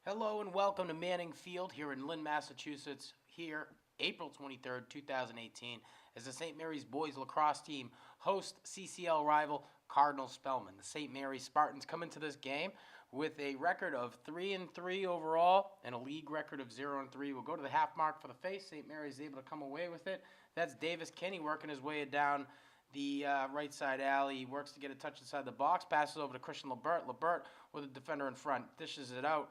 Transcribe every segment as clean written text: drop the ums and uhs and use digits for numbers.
Hello and welcome to Manning Field here in Lynn, Massachusetts. Here, April 23rd, 2018, as the St. Mary's boys lacrosse team host CCL rival Cardinal Spellman. The St. Mary's Spartans come into this game with a record of 3-3 overall and a league record of 0-3. We'll go to the half mark for the face. St. Mary's is able to come away with it. That's Kenney working his way down the right side alley. He works to get a touch inside the box, passes over to Christian Lebert. Lebert with a defender in front, dishes it out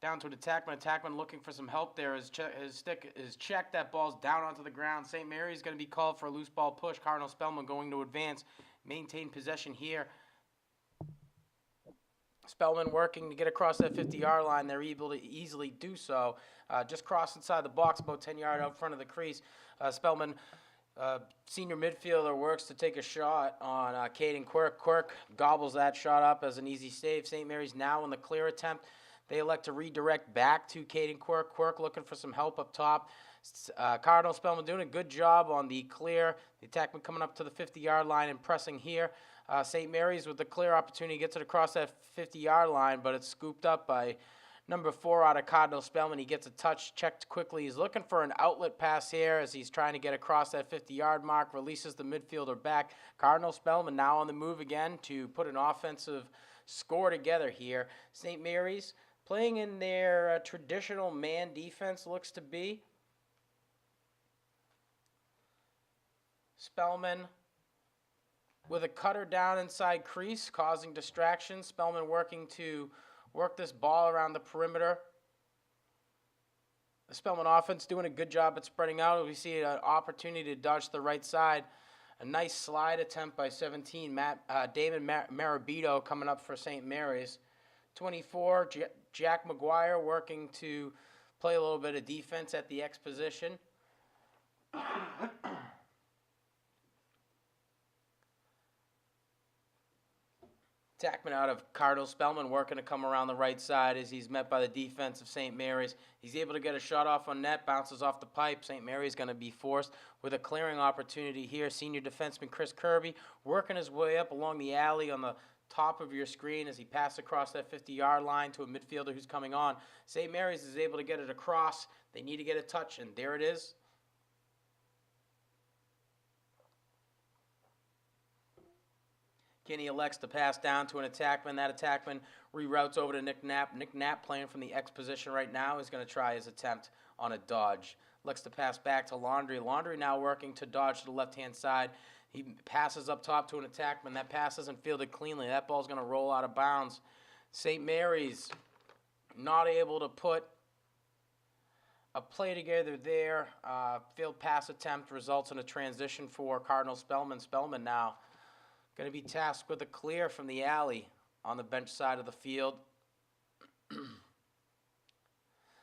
down to an attackman. Attackman looking for some help there. His stick is checked. That ball's down onto the ground. St. Mary's going to be called for a loose ball push. Cardinal Spellman going to advance, maintain possession here. Spellman working to get across that 50-yard line. They're able to easily do so. Just cross inside the box, about 10 yards out front of the crease. Spellman, senior midfielder, works to take a shot on Caden. Quirk gobbles that shot up as an easy save. St. Mary's now in the clear attempt. They elect to redirect back to Caden. Quirk looking for some help up top. Cardinal Spellman doing a good job on the clear. The attackman coming up to the 50-yard line and pressing here. St. Mary's with the clear opportunity gets it across that 50-yard line, but it's scooped up by number 4 out of Cardinal Spellman. He gets a touch, checked quickly. He's looking for an outlet pass here as he's trying to get across that 50-yard mark. Releases the midfielder back. Cardinal Spellman now on the move again to put an offensive score together here. St. Mary's playing in their traditional man defense, looks to be. Spellman with a cutter down inside crease, causing distraction. Spellman working to work this ball around the perimeter. The Spellman offense doing a good job at spreading out. We see an opportunity to dodge to the right side. A nice slide attempt by 17, Damon Marabito coming up for St. Mary's. 24, Jack McGuire working to play a little bit of defense at the Exposition. Attackman out of Cardinal Spellman working to come around the right side as he's met by the defense of St. Mary's. He's able to get a shot off on net, bounces off the pipe. St. Mary's going to be forced with a clearing opportunity here. Senior defenseman Kirby working his way up along the alley on the top of your screen as he passes across that 50-yard line to a midfielder who's coming on. St. Mary's is able to get it across. They need to get a touch, and there it is. Kenney elects to pass down to an attackman. That attackman reroutes over to Knack. Knack playing from the Exposition right now is going to try his attempt on a dodge. Elects to pass back to Laundry. Laundry now working to dodge to the left-hand side. He passes up top to an attackman. That pass isn't fielded cleanly. That ball's going to roll out of bounds. St. Mary's not able to put a play together there. Field pass attempt results in a transition for Cardinal Spellman. Spellman now going to be tasked with a clear from the alley on the bench side of the field.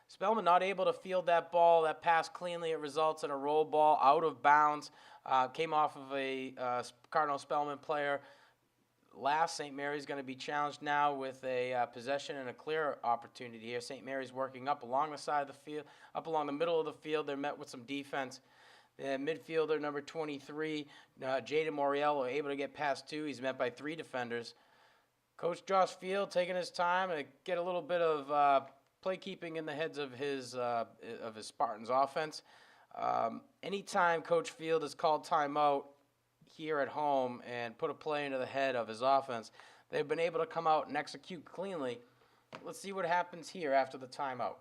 Spellman not able to field that ball, that pass cleanly. It results in a roll ball out of bounds. Came off of a Cardinal Spellman player. Last, St. Mary's going to be challenged now with a possession and a clear opportunity here. St. Mary's working up along the side of the field, up along the middle of the field. They're met with some defense. The midfielder, number 23, Jaden Moriello, able to get past 2. He's met by 3 defenders. Coach Josh Field taking his time to get a little bit of play keeping in the heads of his Spartans offense. Anytime Coach Field has called timeout here at home and put a play into the head of his offense, they've been able to come out and execute cleanly. Let's see what happens here after the timeout.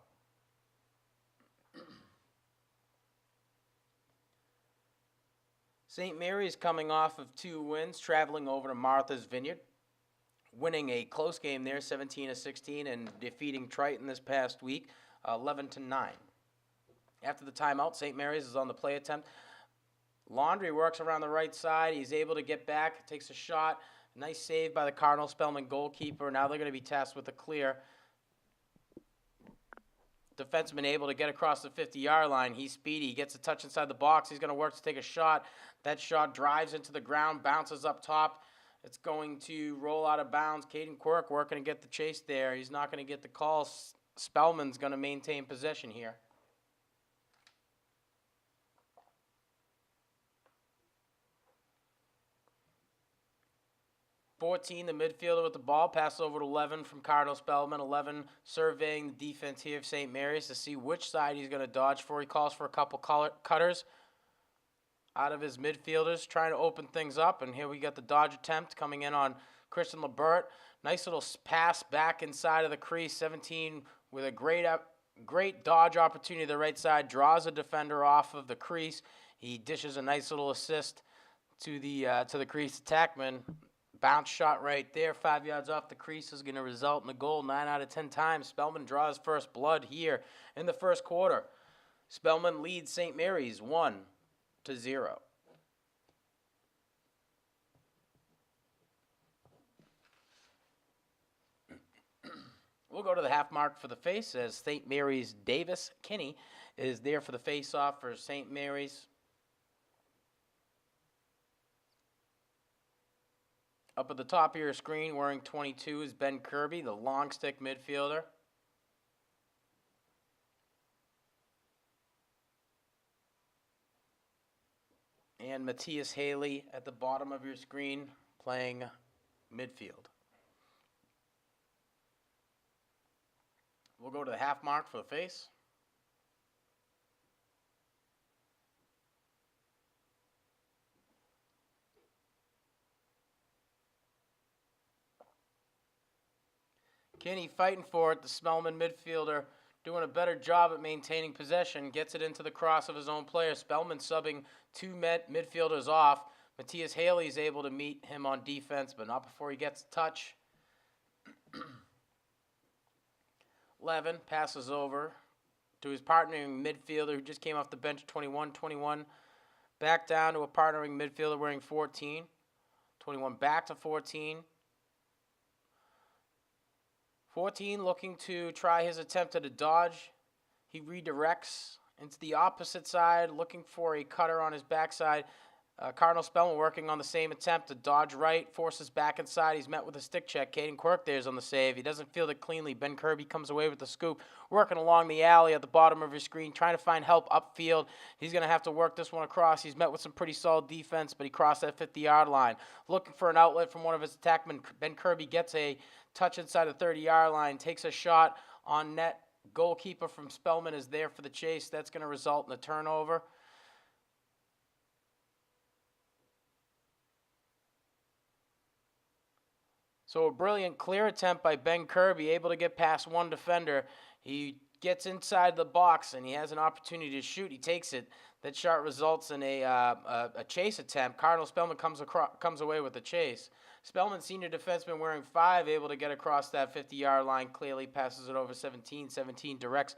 St. Mary's coming off of 2 wins, traveling over to Martha's Vineyard, winning a close game there, 17-16, and defeating Triton this past week, 11-9. After the timeout, St. Mary's is on the play attempt. Laundry works around the right side. He's able to get back, takes a shot. Nice save by the Cardinal Spellman goalkeeper. Now they're going to be tasked with a clear. Defenseman able to get across the 50-yard line. He's speedy. He gets a touch inside the box. He's going to work to take a shot. That shot drives into the ground, bounces up top. It's going to roll out of bounds. Caden Quirk working to get the chase there. He's not going to get the call. Spellman's going to maintain possession here. 14, the midfielder with the ball, passes over to 11 from Cardinal Spellman. 11 surveying the defense here of St. Mary's to see which side he's going to dodge for. He calls for a couple cutters out of his midfielders, trying to open things up. And here we got the dodge attempt coming in on Christian Lebert. Nice little pass back inside of the crease. 17 with a great dodge opportunity to the right side. Draws a defender off of the crease. He dishes a nice little assist to the crease attackman. Bounce shot right there, 5 yards off the crease is going to result in a goal 9 out of 10 times. Spellman draws first blood here in the first quarter. Spellman leads St. Mary's 1-0. We'll go to the half mark for the face as St. Mary's Davis Kenney is there for the face-off for St. Mary's. Up at the top of your screen, wearing 22, is Ben Kirby, the long stick midfielder. And Matthias Haley at the bottom of your screen, playing midfield. We'll go to the half mark for the face. Kenney fighting for it. The Spellman midfielder doing a better job at maintaining possession. Gets it into the cross of his own player. Spellman subbing two midfielders off. Matthias Haley is able to meet him on defense, but not before he gets a touch. 11 passes over to his partnering midfielder who just came off the bench, 21. 21 back down to a partnering midfielder wearing 14. 21 back to 14. 14 looking to try his attempt at a dodge. He redirects into the opposite side, looking for a cutter on his backside. Cardinal Spellman working on the same attempt to dodge right, forces back inside. He's met with a stick check. Caden Quirk there's on the save. He doesn't field it cleanly. Ben Kirby comes away with the scoop. Working along the alley at the bottom of your screen, trying to find help upfield. He's going to have to work this one across. He's met with some pretty solid defense, but he crossed that 50-yard line. Looking for an outlet from one of his attackmen. Ben Kirby gets a touch inside the 30-yard line, takes a shot on net. Goalkeeper from Spellman is there for the chase. That's going to result in a turnover. So a brilliant clear attempt by Ben Kirby, able to get past one defender. He gets inside the box, and he has an opportunity to shoot. He takes it. That shot results in a chase attempt. Cardinal Spellman comes away with the chase. Spellman, senior defenseman wearing 5, able to get across that 50-yard line clearly, passes it over 17. 17 directs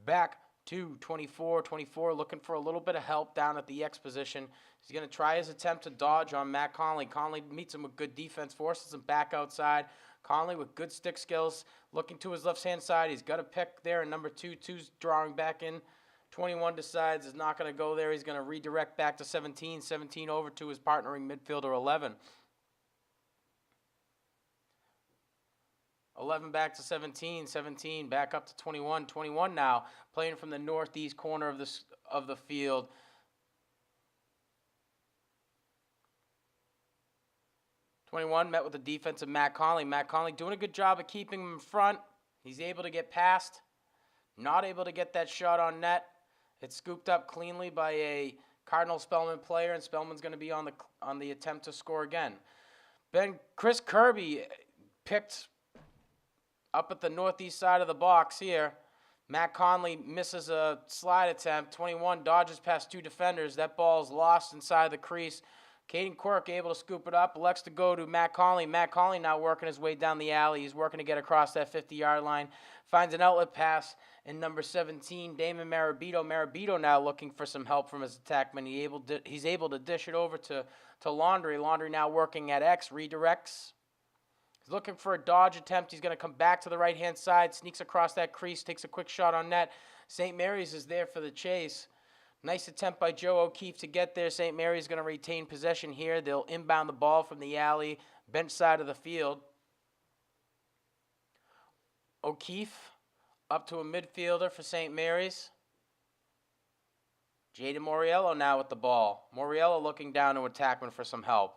back to 24. 24 looking for a little bit of help down at the Exposition. He's going to try his attempt to dodge on Matt Conley. Conley meets him with good defense, forces him back outside. Conley with good stick skills, looking to his left-hand side. He's got a pick there, and number 2, 2's drawing back in. 21 decides is not going to go there. He's going to redirect back to 17. 17 over to his partnering midfielder, 11. 11 back to 17. 17 back up to 21. 21 now playing from the northeast corner of the field. '21 met with the defense of Matt Conley. Matt Conley doing a good job of keeping him in front. He's able to get past. Not able to get that shot on net. It's scooped up cleanly by a Cardinal Spellman player, and Spellman's going to be on the attempt to score again. Chris Kirby picked up at the northeast side of the box here. Matt Conley misses a slide attempt. 21 dodges past 2 defenders. That ball is lost inside the crease. Caden Quirk able to scoop it up, elects to go to Matt Conley. Matt Conley now working his way down the alley. He's working to get across that 50-yard line. Finds an outlet pass in number 17, Damon Marabito. Marabito now looking for some help from his attackman. He's able to dish it over to Laundry. Laundry now working at X, redirects. He's looking for a dodge attempt. He's going to come back to the right-hand side, sneaks across that crease, takes a quick shot on net. St. Mary's is there for the chase. Nice attempt by Joe O'Keefe to get there. St. Mary's going to retain possession here. They'll inbound the ball from the alley, bench side of the field. O'Keefe up to a midfielder for St. Mary's. Jaden Moriello now with the ball. Moriello looking down to attackman for some help.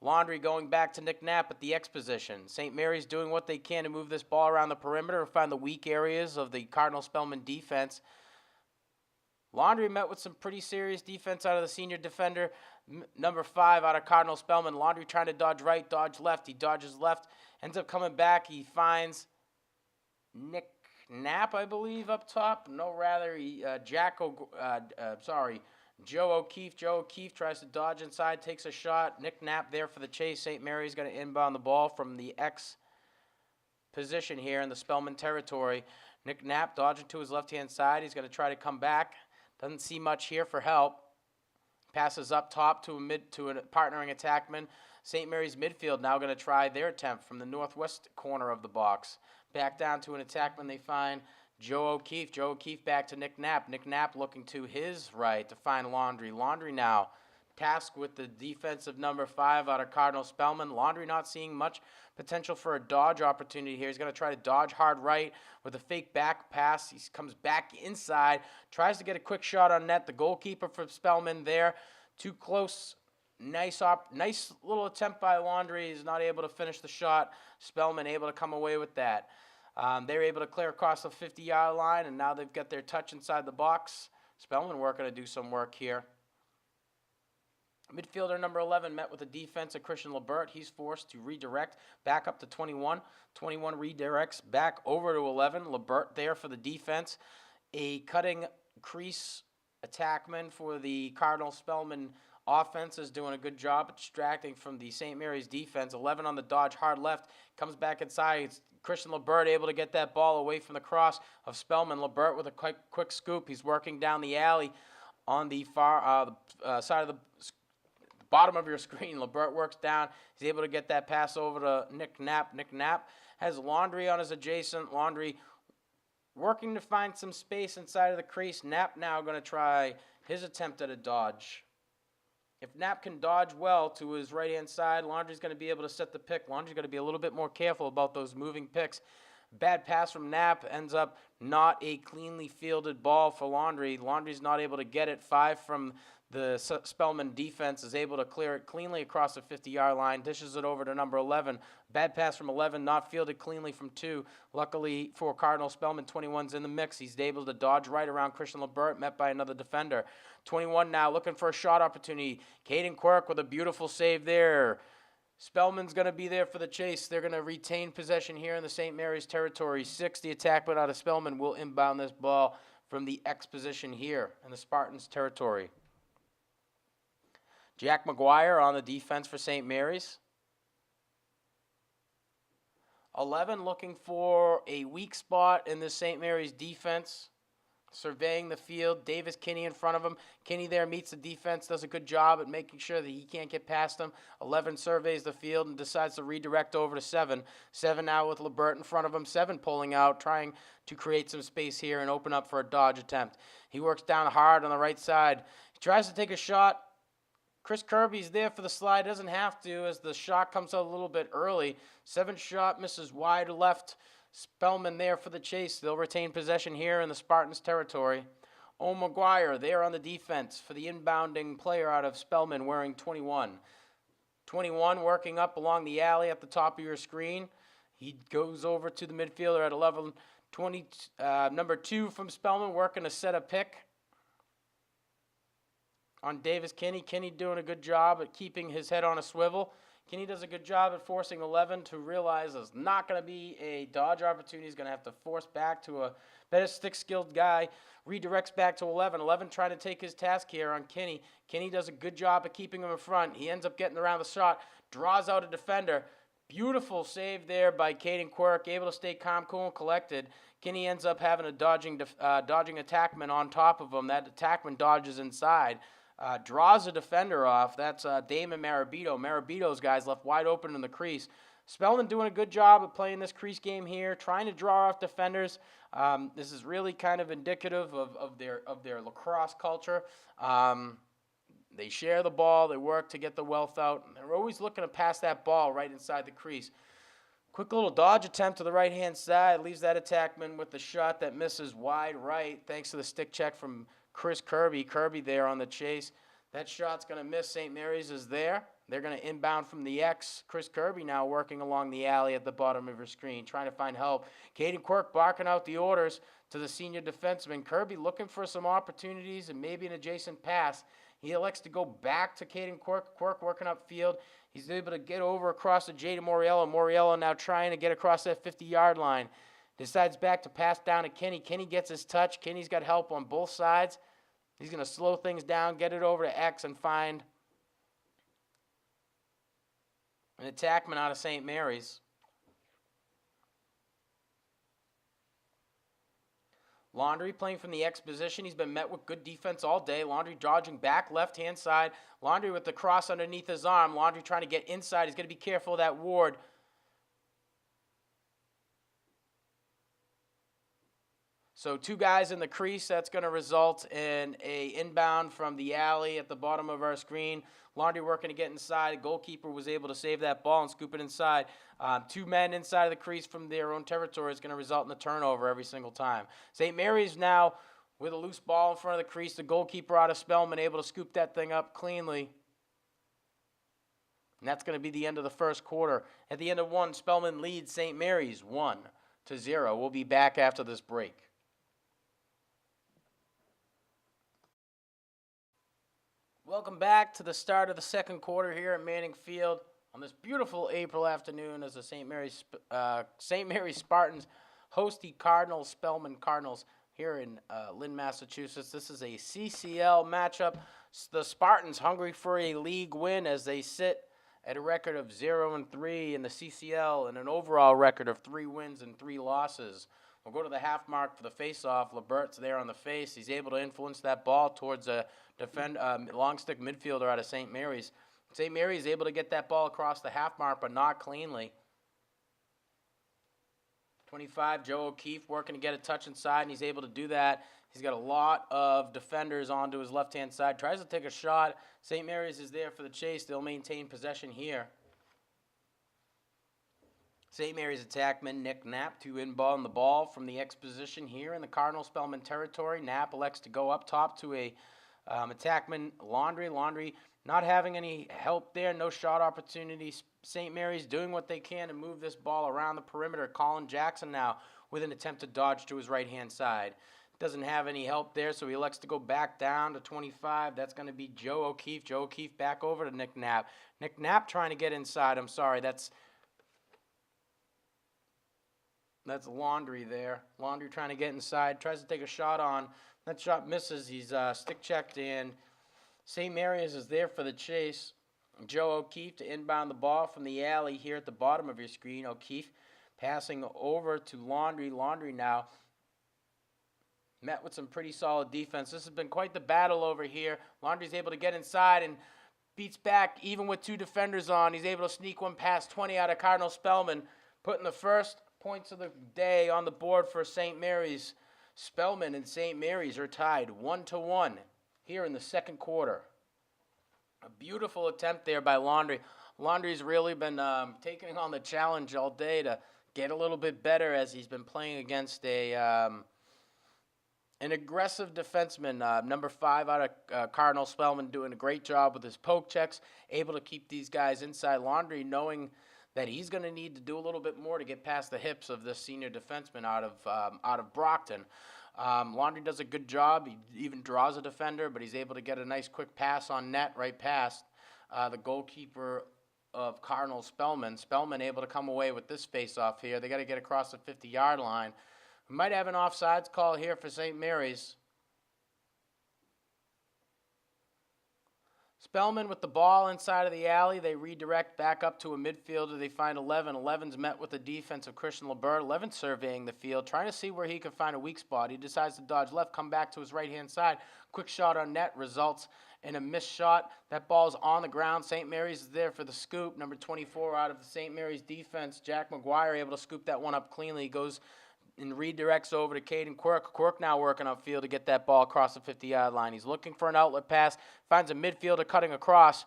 Laundry going back to Knack at the Exposition. St. Mary's doing what they can to move this ball around the perimeter and find the weak areas of the Cardinal Spellman defense. Laundry met with some pretty serious defense out of the senior defender, number 5 out of Cardinal Spellman. Laundry trying to dodge right, dodge left. He dodges left, ends up coming back. He finds Knack, I believe, up top. No, rather, Joe O'Keefe. Joe O'Keefe tries to dodge inside, takes a shot. Knack there for the chase. St. Mary's going to inbound the ball from the X position here in the Spellman territory. Knack dodging to his left-hand side. He's going to try to come back. Doesn't see much here for help. Passes up top to a partnering attackman. St. Mary's midfield now going to try their attempt from the northwest corner of the box. Back down to an attackman. They find Joe O'Keefe. Joe O'Keefe back to Knack. Knack looking to his right to find Laundry. Laundry now tasked with the defensive number 5 out of Cardinal Spellman. Laundry not seeing much potential for a dodge opportunity here. He's going to try to dodge hard right with a fake back pass. He comes back inside, tries to get a quick shot on net. The goalkeeper for Spellman there, too close. Nice little attempt by Laundry. He's not able to finish the shot. Spellman able to come away with that. They're able to clear across the 50-yard line, and now they've got their touch inside the box. Spellman working to do some work here. Midfielder number 11 met with the defense of Christian Lebert. He's forced to redirect back up to 21. 21 redirects back over to 11. Lebert there for the defense. A cutting crease attackman for the Cardinal Spellman offense is doing a good job extracting from the St. Mary's defense. 11 on the dodge, hard left, comes back inside. It's Christian Lebert able to get that ball away from the cross of Spellman. Lebert with a quick scoop. He's working down the alley on the far side of the bottom of your screen. Lebert works down. He's able to get that pass over to Knack. Knack has Laundry on his adjacent. Laundry working to find some space inside of the crease. Knack now going to try his attempt at a dodge. If Knack can dodge well to his right-hand side, Laundry's going to be able to set the pick. Laundry's going to be a little bit more careful about those moving picks. Bad pass from Knack ends up not a cleanly fielded ball for Laundry. Laundry's not able to get it. 5 from the Spellman defense is able to clear it cleanly across the 50-yard line, dishes it over to number 11. Bad pass from 11, not fielded cleanly from 2. Luckily for Cardinal Spellman, 21's in the mix. He's able to dodge right around Christian Lebert, met by another defender. 21 now looking for a shot opportunity. Caden Quirk with a beautiful save there. Spellman's going to be there for the chase. They're going to retain possession here in the St. Mary's territory. 6, the attackman out of Spellman will inbound this ball from the X position here in the Spartans' territory. Jack McGuire on the defense for St. Mary's. 11 looking for a weak spot in the St. Mary's defense. Surveying the field. Davis Kenney in front of him. Kenney there meets the defense, does a good job at making sure that he can't get past him. 11 surveys the field and decides to redirect over to 7. 7 now with Lebert in front of him. 7 pulling out, trying to create some space here and open up for a dodge attempt. He works down hard on the right side. He tries to take a shot. Chris Kirby's there for the slide, doesn't have to as the shot comes out a little bit early. 7 shot misses wide left. Spellman there for the chase. They'll retain possession here in the Spartans' territory. McGuire there on the defense for the inbounding player out of Spellman wearing 21. 21 working up along the alley at the top of your screen. He goes over to the midfielder at 11. Number 2 from Spellman working to set a pick on Davis Kenney. Kenney doing a good job at keeping his head on a swivel. Kenney does a good job at forcing 11 to realize there's not going to be a dodge opportunity. He's going to have to force back to a better stick-skilled guy. Redirects back to 11. 11 trying to take his task here on Kenney. Kenney does a good job at keeping him in front. He ends up getting around the shot, draws out a defender. Beautiful save there by Caden Quirk, able to stay calm, cool, and collected. Kenney ends up having a dodging attackman on top of him. That attackman dodges inside. Draws a defender off. That's Damon Marabito. Marabito's guys left wide open in the crease. Spellman doing a good job of playing this crease game here, trying to draw off defenders. This is really kind of indicative of their lacrosse culture. They share the ball. They work to get the wealth out. And they're always looking to pass that ball right inside the crease. Quick little dodge attempt to the right-hand side. Leaves that attackman with the shot that misses wide right thanks to the stick check from Chris Kirby. Kirby there on the chase. That shot's going to miss. St. Mary's is there. They're going to inbound from the X. Chris Kirby now working along the alley at the bottom of your screen, trying to find help. Caden Quirk barking out the orders to the senior defenseman. Kirby looking for some opportunities and maybe an adjacent pass. He elects to go back to Caden Quirk. Quirk working upfield. He's able to get over across to Jaden Moriello. Moriello now trying to get across that 50-yard line. Decides back to pass down to Kenney. Kenney gets his touch. Kenney's got help on both sides. He's going to slow things down, get it over to X, and find an attackman out of St. Mary's. Laundry playing from the Exposition. He's been met with good defense all day. Laundry dodging back, left-hand side. Laundry with the cross underneath his arm. Laundry trying to get inside. He's going to be careful of that Ward. So 2 guys in the crease. That's going to result in a inbound from the alley at the bottom of our screen. Laundry working to get inside. Goalkeeper was able to save that ball and scoop it inside. 2 men inside of the crease from their own territory is going to result in a turnover every single time. St. Mary's now with a loose ball in front of the crease. The goalkeeper out of Spellman able to scoop that thing up cleanly. And that's going to be the end of the first quarter. At the end of 1, Spellman leads St. Mary's 1-0. We'll be back after this break. Welcome back to the start of the second quarter here at Manning Field on this beautiful April afternoon as the St. Mary's Spartans host the Cardinal Spellman Cardinals here in Lynn, Massachusetts. This is a CCL matchup. The Spartans hungry for a league win as they sit at a record of 0-3 in the CCL and an overall record of 3 wins and 3 losses. We'll go to the half mark for the face-off. Lebert's there on the face. He's able to influence that ball towards a long stick midfielder out of St. Mary's. St. Mary's able to get that ball across the half mark, but not cleanly. 25, Joe O'Keefe working to get a touch inside, and he's able to do that. He's got a lot of defenders onto his left-hand side. Tries to take a shot. St. Mary's is there for the chase. They'll maintain possession here. St. Mary's attackman Nick Knack to inbound the ball from the Exposition here in the Cardinal Spellman territory. Knapp elects to go up top to a attackman Laundry. Laundry not having any help there, no shot opportunities. St. Mary's doing what they can to move this ball around the perimeter. Colin Jackson now with an attempt to dodge to his right-hand side. Doesn't have any help there, so he elects to go back down to 25. That's going to be Joe O'Keefe. Joe O'Keefe back over to Nick Knapp. Nick Knapp trying to get inside. I'm sorry, that's Laundry there. Laundry trying to get inside. Tries to take a shot on. That shot misses. He's stick-checked in. St. Mary's is there for the chase. Joe O'Keefe to inbound the ball from the alley here at the bottom of your screen. O'Keefe passing over to Laundry. Laundry now met with some pretty solid defense. This has been quite the battle over here. Laundry's able to get inside and beats back even with 2 defenders on. He's able to sneak one past 20 out of Cardinal Spellman, putting the first points of the day on the board for St. Mary's. Spellman and St. Mary's are tied 1-1 here in the second quarter. A beautiful attempt there by Laundry. Laundry's really been taking on the challenge all day to get a little bit better as he's been playing against an aggressive defenseman, number 5 out of Cardinal Spellman, doing a great job with his poke checks, able to keep these guys inside. Laundry knowing that he's going to need to do a little bit more to get past the hips of this senior defenseman out of Brockton. Laundry does a good job. He even draws a defender, but he's able to get a nice quick pass on net right past the goalkeeper of Cardinal Spellman. Spellman able to come away with this face-off here. They got to get across the 50-yard line. We might have an offsides call here for St. Mary's. Spellman with the ball inside of the alley. They redirect back up to a midfielder. They find 11. 11's met with the defense of Christian Lebert. 11 surveying the field, trying to see where he can find a weak spot. He decides to dodge left, come back to his right-hand side. Quick shot on net results in a missed shot. That ball's on the ground. St. Mary's is there for the scoop. Number 24 out of the St. Mary's defense, Jack McGuire, able to scoop that one up cleanly. He goes and redirects over to Caden Quirk. Quirk now working upfield to get that ball across the 50-yard line. He's looking for an outlet pass. Finds a midfielder cutting across.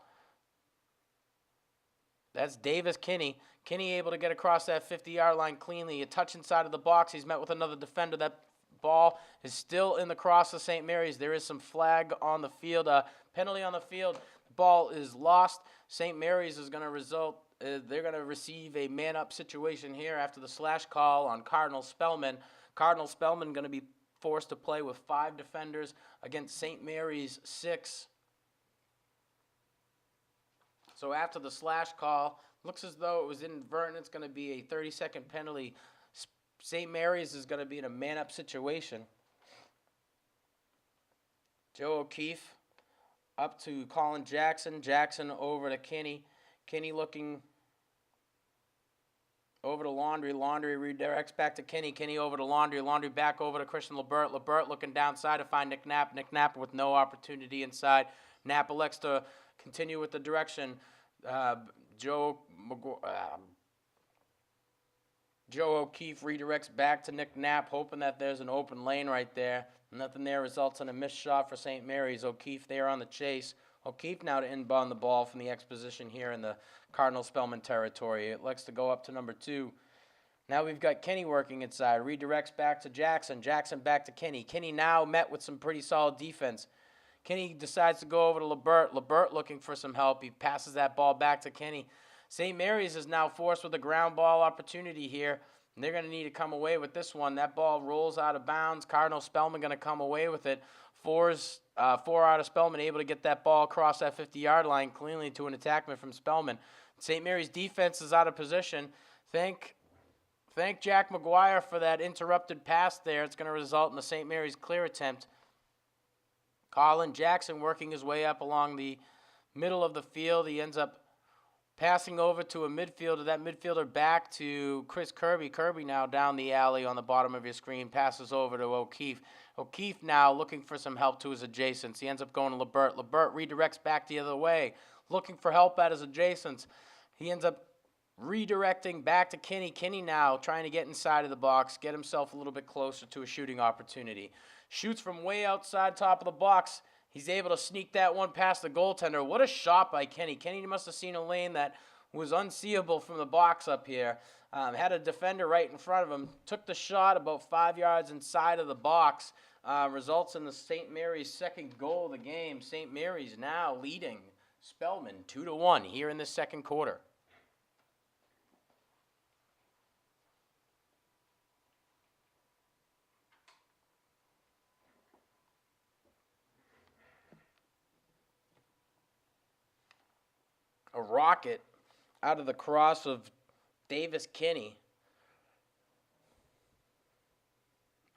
That's Davis Kenney. Kenney able to get across that 50-yard line cleanly. A touch inside of the box. He's met with another defender. That ball is still in the cross of St. Mary's. There is some flag on the field. Penalty on the field. The ball is lost. St. Mary's is going to they're going to receive a man-up situation here after the slash call on Cardinal Spellman. Cardinal Spellman going to be forced to play with 5 defenders against St. Mary's 6. So after the slash call, looks as though it was inadvertent. It's going to be a 30-second penalty. St. Mary's is going to be in a man-up situation. Joe O'Keefe up to Colin Jackson. Jackson over to Kenney. Kenney looking over to Laundry. Laundry redirects back to Kenney. Kenney over to Laundry. Laundry back over to Christian Lebert. Lebert looking downside to find Nick Knapp. Nick Knapp with no opportunity inside. Knapp elects to continue with the direction. Joe O'Keefe redirects back to Nick Knapp, hoping that there's an open lane right there. Nothing there results in a missed shot for St. Mary's. O'Keefe there on the chase. O'Keefe now to inbound the ball from the Exposition here in the Cardinal Spellman territory. It likes to go up to number 2. Now we've got Kenney working inside. Redirects back to Jackson. Jackson back to Kenney. Kenney now met with some pretty solid defense. Kenney decides to go over to Lebert. Lebert looking for some help. He passes that ball back to Kenney. St. Mary's is now forced with a ground ball opportunity here. And they're going to need to come away with this one. That ball rolls out of bounds. Cardinal Spellman going to come away with it. 4 out of Spellman able to get that ball across that 50-yard line cleanly to an attackman from Spellman. St. Mary's defense is out of position. Thank Jack McGuire for that interrupted pass there. It's going to result in the St. Mary's clear attempt. Colin Jackson working his way up along the middle of the field. He ends up passing over to a midfielder. That midfielder back to Chris Kirby. Kirby now down the alley on the bottom of your screen. Passes over to O'Keefe. O'Keefe now looking for some help to his adjacents. He ends up going to Lebert. Lebert redirects back the other way. Looking for help at his adjacents. He ends up redirecting back to Kenney. Kenney now trying to get inside of the box. Get himself a little bit closer to a shooting opportunity. Shoots from way outside top of the box. He's able to sneak that one past the goaltender. What a shot by Kenney. Kenney must have seen a lane that was unseeable from the box up here. Had a defender right in front of him. Took the shot about 5 yards inside of the box. Results in the St. Mary's second goal of the game. St. Mary's now leading Spellman 2-1 here in the second quarter. A rocket out of the cross of Davis Kenney.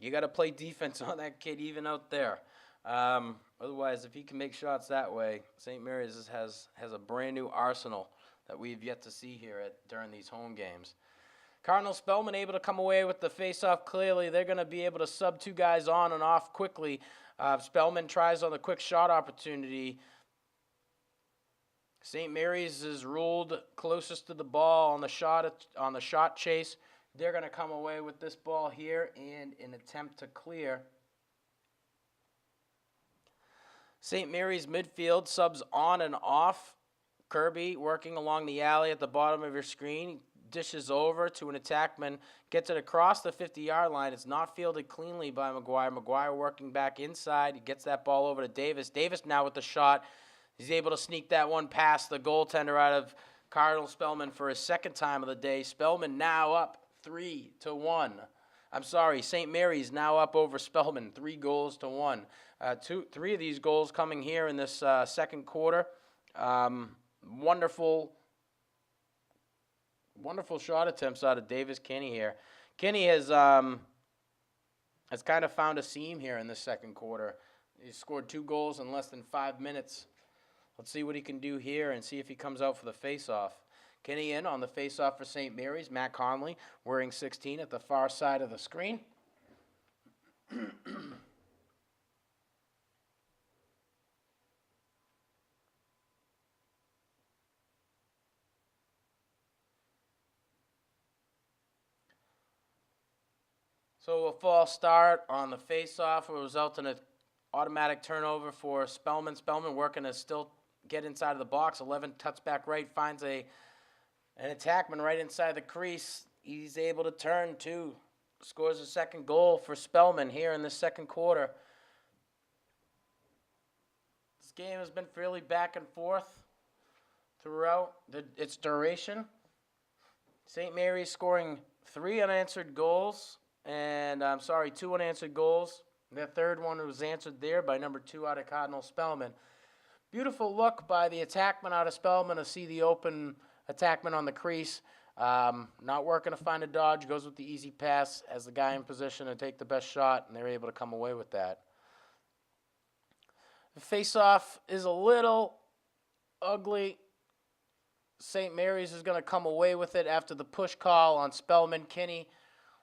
You got to play defense on that kid even out there. Otherwise, if he can make shots that way, St. Mary's has a brand new arsenal that we've yet to see here during these home games. Cardinal Spellman able to come away with the face-off clearly. They're going to be able to sub 2 guys on and off quickly. Spellman tries on the quick shot opportunity. St. Mary's is ruled closest to the ball on the shot chase. They're going to come away with this ball here and an attempt to clear. St. Mary's midfield subs on and off. Kirby working along the alley at the bottom of your screen. Dishes over to an attackman. Gets it across the 50-yard line. It's not fielded cleanly by McGuire. McGuire working back inside. He gets that ball over to Davis. Davis now with the shot. He's able to sneak that one past the goaltender out of Cardinal Spellman for his second time of the day. Spellman now up 3-1. I'm sorry, St. Mary's now up over Spellman 3-1. 3 of these goals coming here in this second quarter. Wonderful shot attempts out of Davis Kenney here. Kenney has kind of found a seam here in this second quarter. He scored 2 goals in less than 5 minutes. Let's see what he can do here and see if he comes out for the face-off. Kenney in on the face-off for St. Mary's. Matt Conley wearing 16 at the far side of the screen. So a false start on the face-off will result in an automatic turnover for Spellman. Spellman working to still get inside of the box. 11 cuts back right, finds an attackman right inside the crease. He's able to turn too. Scores a second goal for Spellman here in the second quarter. This game has been fairly back and forth throughout its duration. St. Mary's scoring 3 unanswered goals, and 2 unanswered goals. The third one was answered there by number 2 out of Cardinal Spellman. Beautiful look by the attackman out of Spellman to see the open attackman on the crease. Not working to find a dodge, goes with the easy pass as the guy in position to take the best shot, and they're able to come away with that. The face-off is a little ugly. St. Mary's is going to come away with it after the push call on Spellman. Kenney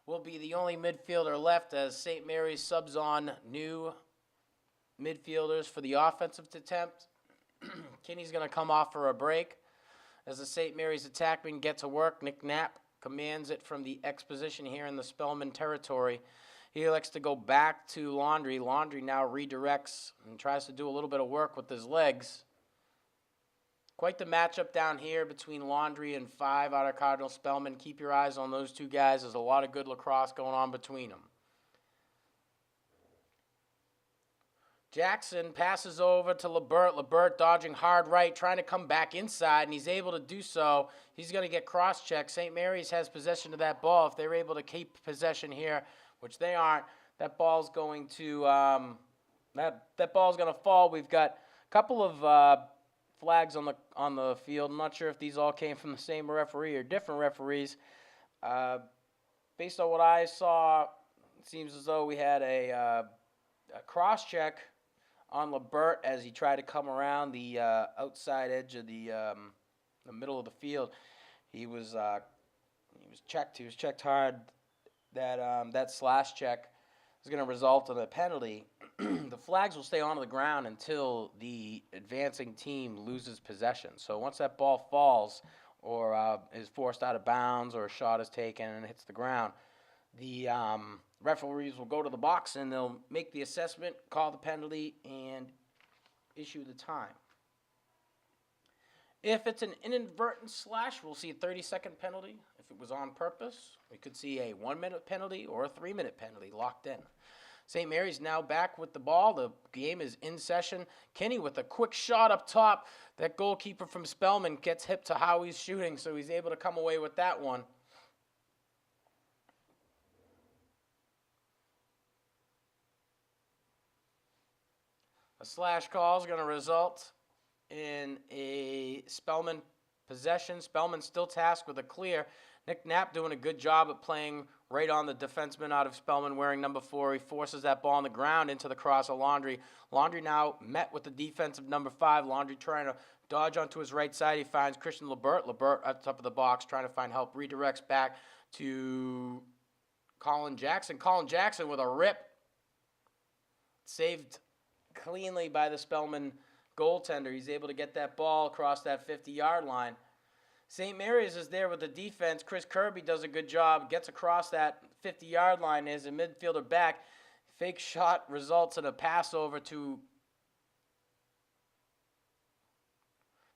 will be the only midfielder left as St. Mary's subs on new midfielders for the offensive attempt. Kenney's going to come off for a break. As the St. Mary's attackman gets to work, Knack commands it from the Exposition here in the Spellman territory. He elects to go back to Laundry. Laundry now redirects and tries to do a little bit of work with his legs. Quite the matchup down here between Laundry and 5 out of Cardinal Spellman. Keep your eyes on those 2 guys. There's a lot of good lacrosse going on between them. Jackson passes over to Lebert. Lebert dodging hard right, trying to come back inside, and he's able to do so. He's going to get cross-checked. St. Mary's has possession of that ball. If they're able to keep possession here, which they aren't, that ball's going to that ball's going to fall. We've got a couple of flags on the field. I'm not sure if these all came from the same referee or different referees. Based on what I saw, it seems as though we had a cross-check on Lebert as he tried to come around the outside edge of the middle of the field. He was checked. He was checked hard. That slash check is going to result in a penalty. The flags will stay on the ground until the advancing team loses possession. So once that ball falls or is forced out of bounds or a shot is taken and hits the ground, the referees will go to the box and they'll make the assessment, call the penalty, and issue the time. If it's an inadvertent slash, we'll see a 30-second penalty. If it was on purpose, we could see a 1-minute penalty or a 3-minute penalty locked in. St. Mary's now back with the ball. The game is in session. Kenney with a quick shot up top. That goalkeeper from Spellman gets hip to how he's shooting, so he's able to come away with that one. A slash call is going to result in a Spellman possession. Spellman still tasked with a clear. Knack doing a good job at playing right on the defenseman out of Spellman wearing number 4. He forces that ball on the ground into the cross of Laundry. Laundry now met with the defense of number 5. Laundry trying to dodge onto his right side. He finds Christian Lebert. Lebert at the top of the box trying to find help. Redirects back to Colin Jackson. Colin Jackson with a rip. Saved cleanly by the Spellman goaltender. He's able to get that ball across that 50-yard line. St. Mary's is there with the defense. Chris Kirby does a good job, gets across that 50-yard line as a midfielder back. Fake shot results in a pass over to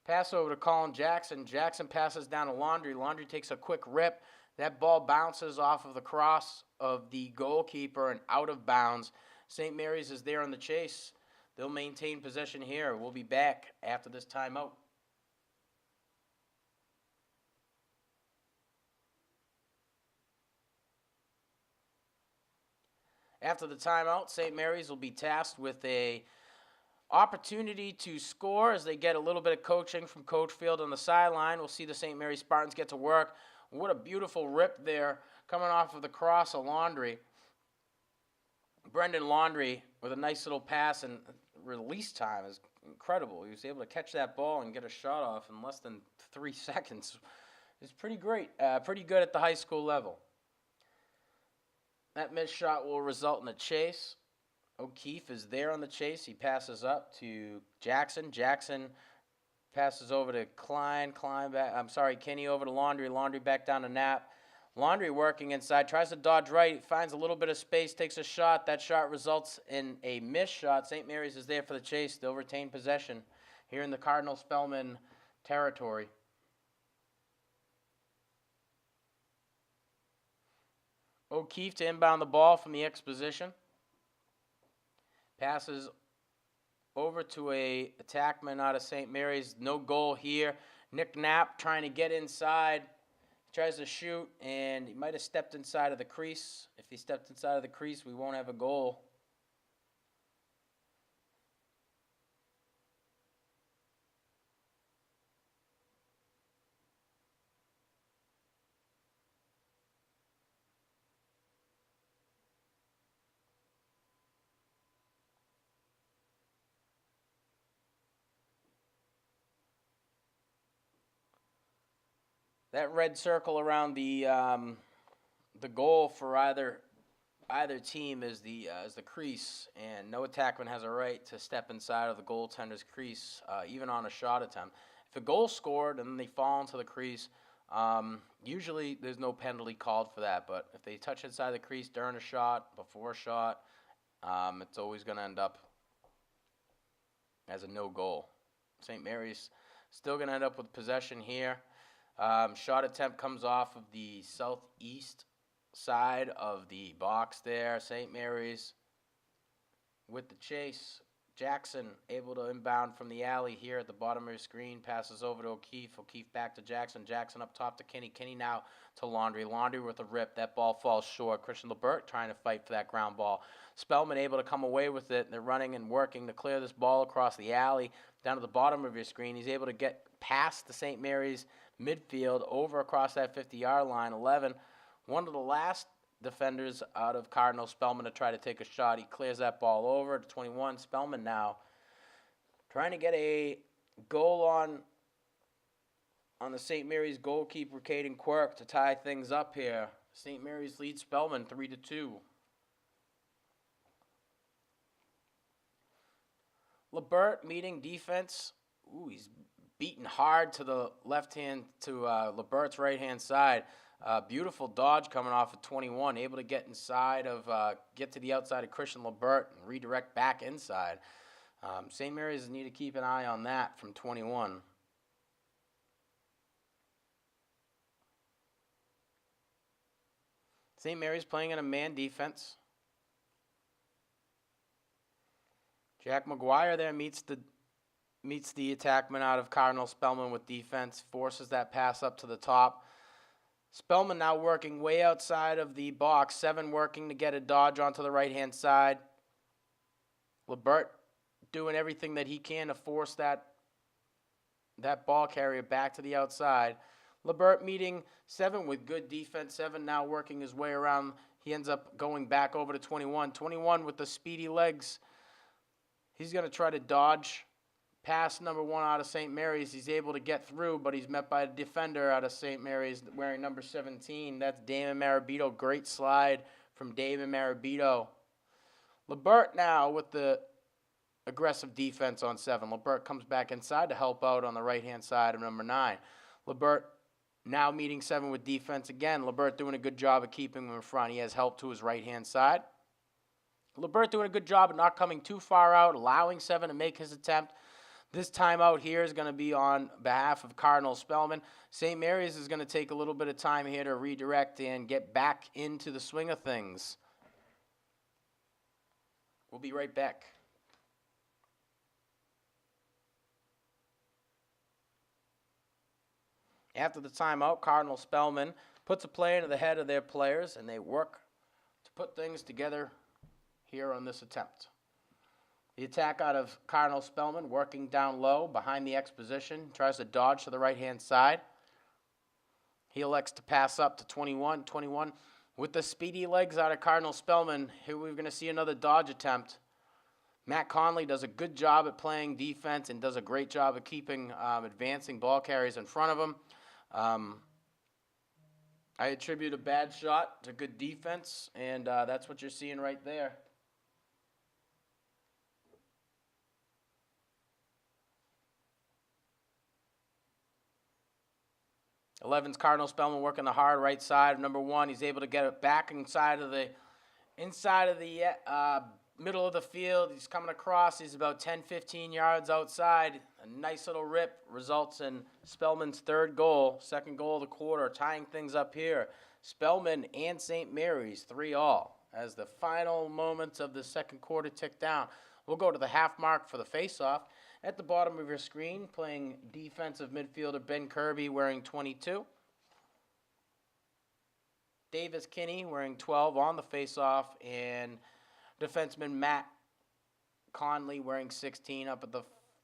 Colin Jackson. Jackson passes down to Laundry. Laundry takes a quick rip. That ball bounces off of the cross of the goalkeeper and out of bounds. St. Mary's is there on the chase. They'll maintain possession here. We'll be back after this timeout. After the timeout, St. Mary's will be tasked with a opportunity to score as they get a little bit of coaching from Coach Field on the sideline. We'll see the St. Mary's Spartans get to work. What a beautiful rip there coming off of the cross of Laundry. Brendan Laundry with a nice little pass, and release time is incredible. He was able to catch that ball and get a shot off in less than 3 seconds. It's pretty great, pretty good at the high school level. That missed shot will result in a chase. O'Keefe is there on the chase. He passes up to Jackson. Jackson passes over to Kenney over to Laundry. Laundry back down to Knapp. Laundry working inside, tries to dodge right, finds a little bit of space, takes a shot. That shot results in a missed shot. St. Mary's is there for the chase. They'll retain possession here in the Cardinal Spellman territory. O'Keefe to inbound the ball from the Exposition. Passes over to a attackman out of St. Mary's. No goal here. Nick Knapp trying to get inside. Tries to shoot, and he might have stepped inside of the crease. If he stepped inside of the crease, we won't have a goal. That red circle around the goal for either team is the crease, and no attackman has a right to step inside of the goaltender's crease, even on a shot attempt. If a goal's scored and they fall into the crease, usually there's no penalty called for that. But if they touch inside the crease during a shot, before a shot, it's always going to end up as a no goal. St. Mary's still going to end up with possession here. Shot attempt comes off of the southeast side of the box there. St. Mary's with the chase. Jackson able to inbound from the alley here at the bottom of your screen. Passes over to O'Keefe. O'Keefe back to Jackson. Jackson up top to Kenney. Kenney now to Laundry. Laundry with a rip. That ball falls short. Christian Lebert trying to fight for that ground ball. Spellman able to come away with it. They're running and working to clear this ball across the alley down to the bottom of your screen. He's able to get past the St. Mary's midfield over across that 50-yard line. 11, one of the last defenders out of Cardinal Spellman to try to take a shot. He clears that ball over to 21. Spellman now trying to get a goal on the St. Mary's goalkeeper, Caden Quirk, to tie things up here. St. Mary's leads Spellman 3-2. Lebert meeting defense. Ooh, he's beaten hard to the left hand, to Lebert's right-hand side. Beautiful dodge coming off of 21, able to get inside of, get to the outside of Christian Lebert and redirect back inside. St. Mary's need to keep an eye on that from 21. St. Mary's playing in a man defense. Jack McGuire there meets the attackman out of Cardinal Spellman with defense, forces that pass up to the top. Spellman now working way outside of the box, 7 working to get a dodge onto the right-hand side. Lebert doing everything that he can to force that ball carrier back to the outside. Lebert meeting 7 with good defense. 7 now working his way around. He ends up going back over to 21. 21 with the speedy legs. He's going to try to dodge past number 1 out of St. Mary's. He's able to get through, but he's met by a defender out of St. Mary's wearing number 17. That's Damon Marabito. Great slide from Damon Marabito. Lebert now with the aggressive defense on 7. Lebert comes back inside to help out on the right-hand side of number 9. Lebert now meeting 7 with defense again. Lebert doing a good job of keeping him in front. He has help to his right-hand side. Lebert doing a good job of not coming too far out, allowing 7 to make his attempt. This timeout here is going to be on behalf of Cardinal Spellman. St. Mary's is going to take a little bit of time here to redirect and get back into the swing of things. We'll be right back. After the timeout, Cardinal Spellman puts a play into the head of their players, and they work to put things together here on this attempt. The attack out of Cardinal Spellman working down low behind the Exposition. Tries to dodge to the right-hand side. He elects to pass up to 21. 21 with the speedy legs out of Cardinal Spellman. Here we're going to see another dodge attempt. Matt Conley does a good job at playing defense and does a great job of keeping advancing ball carriers in front of him. I attribute a bad shot to good defense, and that's what you're seeing right there. 11's Cardinal Spellman working the hard right side of number 1. He's able to get it back inside of the middle of the field. He's coming across. He's about 10, 15 yards outside. A nice little rip results in Spellman's 3rd goal, 2nd goal of the quarter, tying things up here. Spellman and St. Mary's 3-3. as the final moments of the second quarter tick down. We'll go to the half mark for the face-off. At the bottom of your screen, playing defensive midfielder Ben Kirby wearing 22. Davis Kenney wearing 12 on the face-off, and defenseman Matt Conley wearing 16 up at the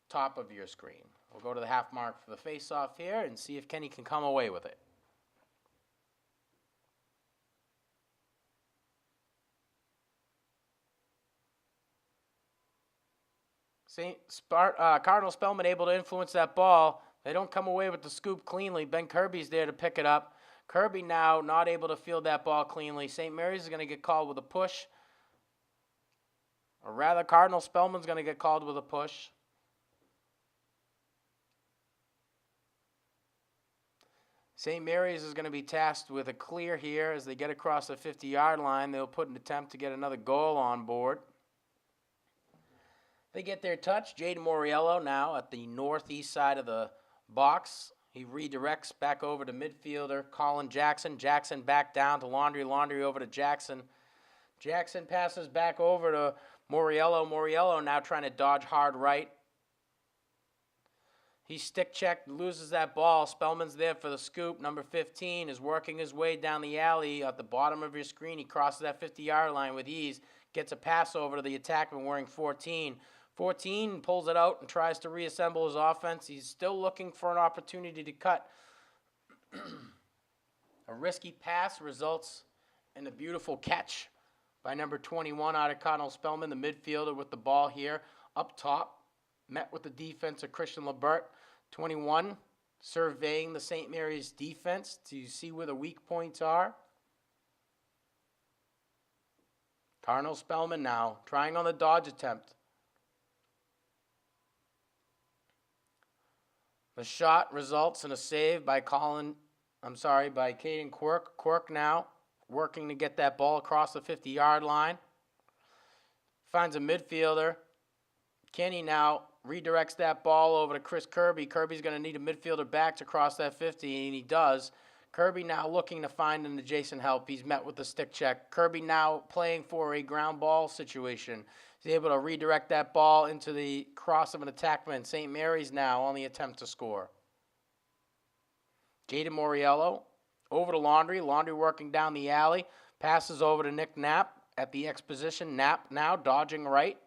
top of your screen. We'll go to the half mark for the face-off here and see if Kenney can come away with it. Cardinal Spellman able to influence that ball. They don't come away with the scoop cleanly. Ben Kirby's there to pick it up. Kirby now not able to field that ball cleanly. St. Mary's is going to get called with a push. Or rather, Cardinal Spellman's going to get called with a push. St. Mary's is going to be tasked with a clear here as they get across the 50-yard line. They'll put an attempt to get another goal on board. They get their touch. Jaden Moriello now at the northeast side of the box. He redirects back over to midfielder Colin Jackson. Jackson back down to Laundry. Laundry over to Jackson. Jackson passes back over to Moriello. Moriello now trying to dodge hard right. He stick checked, loses that ball. Spellman's there for the scoop. Number 15 is working his way down the alley at the bottom of your screen. He crosses that 50-yard line with ease. Gets a pass over to the attackman wearing 14. 14 pulls it out and tries to reassemble his offense. He's still looking for an opportunity to cut. A risky pass results in a beautiful catch by number 21 out of Cardinal Spellman, the midfielder with the ball here up top. Met with the defense of Christian Lebert. 21 surveying the St. Mary's defense to see where the weak points are. Cardinal Spellman now trying on the dodge attempt. The shot results in a save by Caden Quirk. Quirk now working to get that ball across the 50-yard line. Finds a midfielder. Kenney now redirects that ball over to Chris Kirby. Kirby's going to need a midfielder back to cross that 50, and he does. Kirby now looking to find an adjacent help. He's met with the stick check. Kirby now playing for a ground ball situation. He's able to redirect that ball into the cross of an attackman. St. Mary's now on the attempt to score. Jaden Moriello over to Laundry. Laundry working down the alley. Passes over to Knack at the Exposition. Knack now dodging right.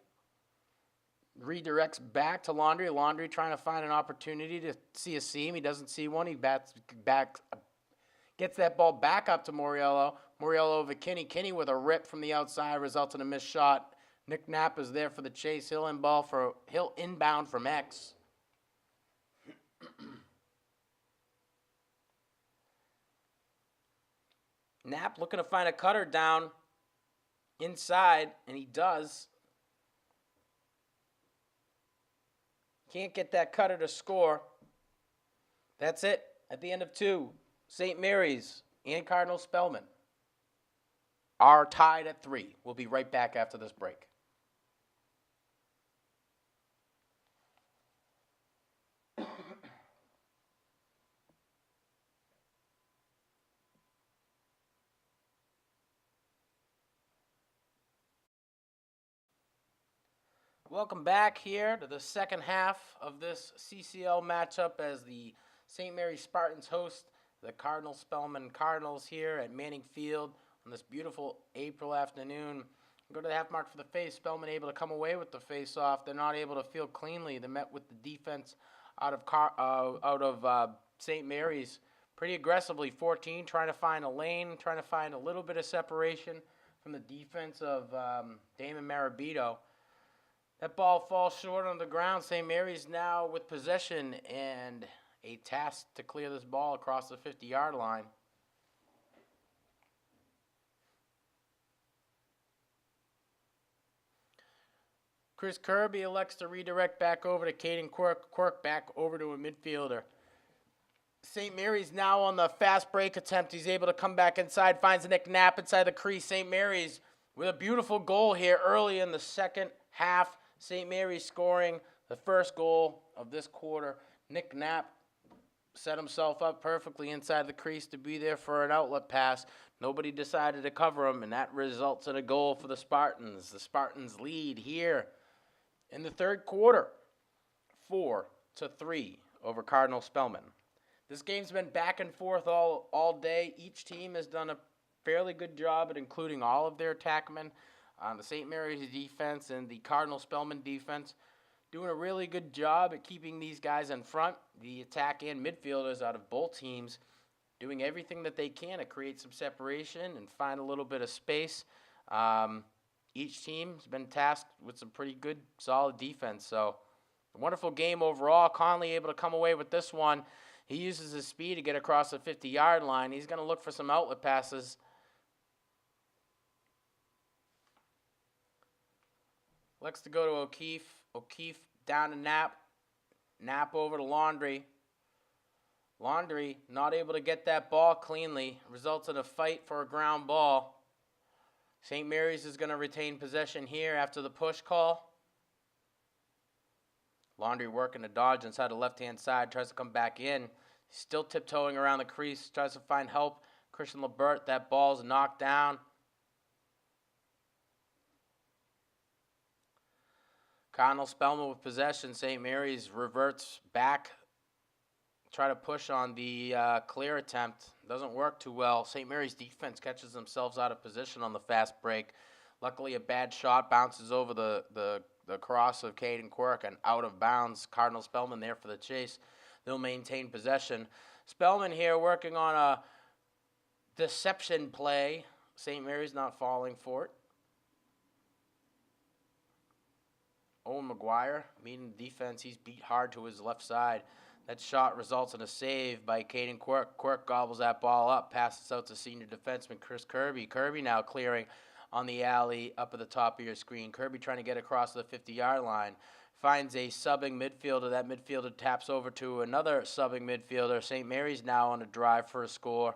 Redirects back to Laundry. Laundry trying to find an opportunity to see a seam. He doesn't see one. He bats back. Gets that ball back up to Moriello. Moriello over Kenney. Kenney with a rip from the outside results in a missed shot. Knack is there for the chase. He'll inbound from X. Knapp looking to find a cutter down inside, and he does. Can't get that cutter to score. That's it. At the end of 2, St. Mary's and Cardinal Spellman are tied at 3. We'll be right back after this break. Welcome back here to the second half of this CCL matchup as the St. Mary's Spartans host the Cardinal Spellman Cardinals here at Manning Field on this beautiful April afternoon. Go to the half mark for the face. Spellman able to come away with the face-off. They're not able to field cleanly. They met with the defense out of St. Mary's pretty aggressively. 14 trying to find a lane, trying to find a little bit of separation from the defense of Damon Marabito. That ball falls short on the ground. St. Mary's now with possession and a task to clear this ball across the 50-yard line. Chris Kirby elects to redirect back over to Caden Quirk. Quirk back over to a midfielder. St. Mary's now on the fast break attempt. He's able to come back inside, finds a Knack inside the crease. St. Mary's with a beautiful goal here early in the second half. St. Mary's scoring the first goal of this quarter. Knack set himself up perfectly inside the crease to be there for an outlet pass. Nobody decided to cover him, and that results in a goal for the Spartans. The Spartans lead here in the third quarter, 4-3 over Cardinal Spellman. This game's been back and forth all day. Each team has done a fairly good job at including all of their attackmen. The St. Mary's defense and the Cardinal Spellman defense doing a really good job at keeping these guys in front. The attack and midfielders out of both teams doing everything that they can to create some separation and find a little bit of space. Each team has been tasked with some pretty good, solid defense. So, a wonderful game overall. Conley able to come away with this one. He uses his speed to get across the 50-yard line. He's going to look for some outlet passes. Looks to go to O'Keefe. O'Keefe down to Knapp. Knapp over to Laundry. Laundry not able to get that ball cleanly. Results in a fight for a ground ball. St. Mary's is going to retain possession here after the push call. Laundry working to dodge inside the left-hand side. Tries to come back in. Still tiptoeing around the crease. Tries to find help. Christian Lebert. That ball's knocked down. Cardinal Spellman with possession. St. Mary's reverts back. Try to push on the clear attempt. Doesn't work too well. St. Mary's defense catches themselves out of position on the fast break. Luckily, a bad shot bounces over the cross of Caden Quirk and out of bounds. Cardinal Spellman there for the chase. They'll maintain possession. Spellman here working on a deception play. St. Mary's not falling for it. Owen McGuire meeting the defense. He's beat hard to his left side. That shot results in a save by Caden Quirk. Quirk gobbles that ball up, passes out to senior defenseman Chris Kirby. Kirby now clearing on the alley up at the top of your screen. Kirby trying to get across the 50-yard line. Finds a subbing midfielder. That midfielder taps over to another subbing midfielder. St. Mary's now on a drive for a score.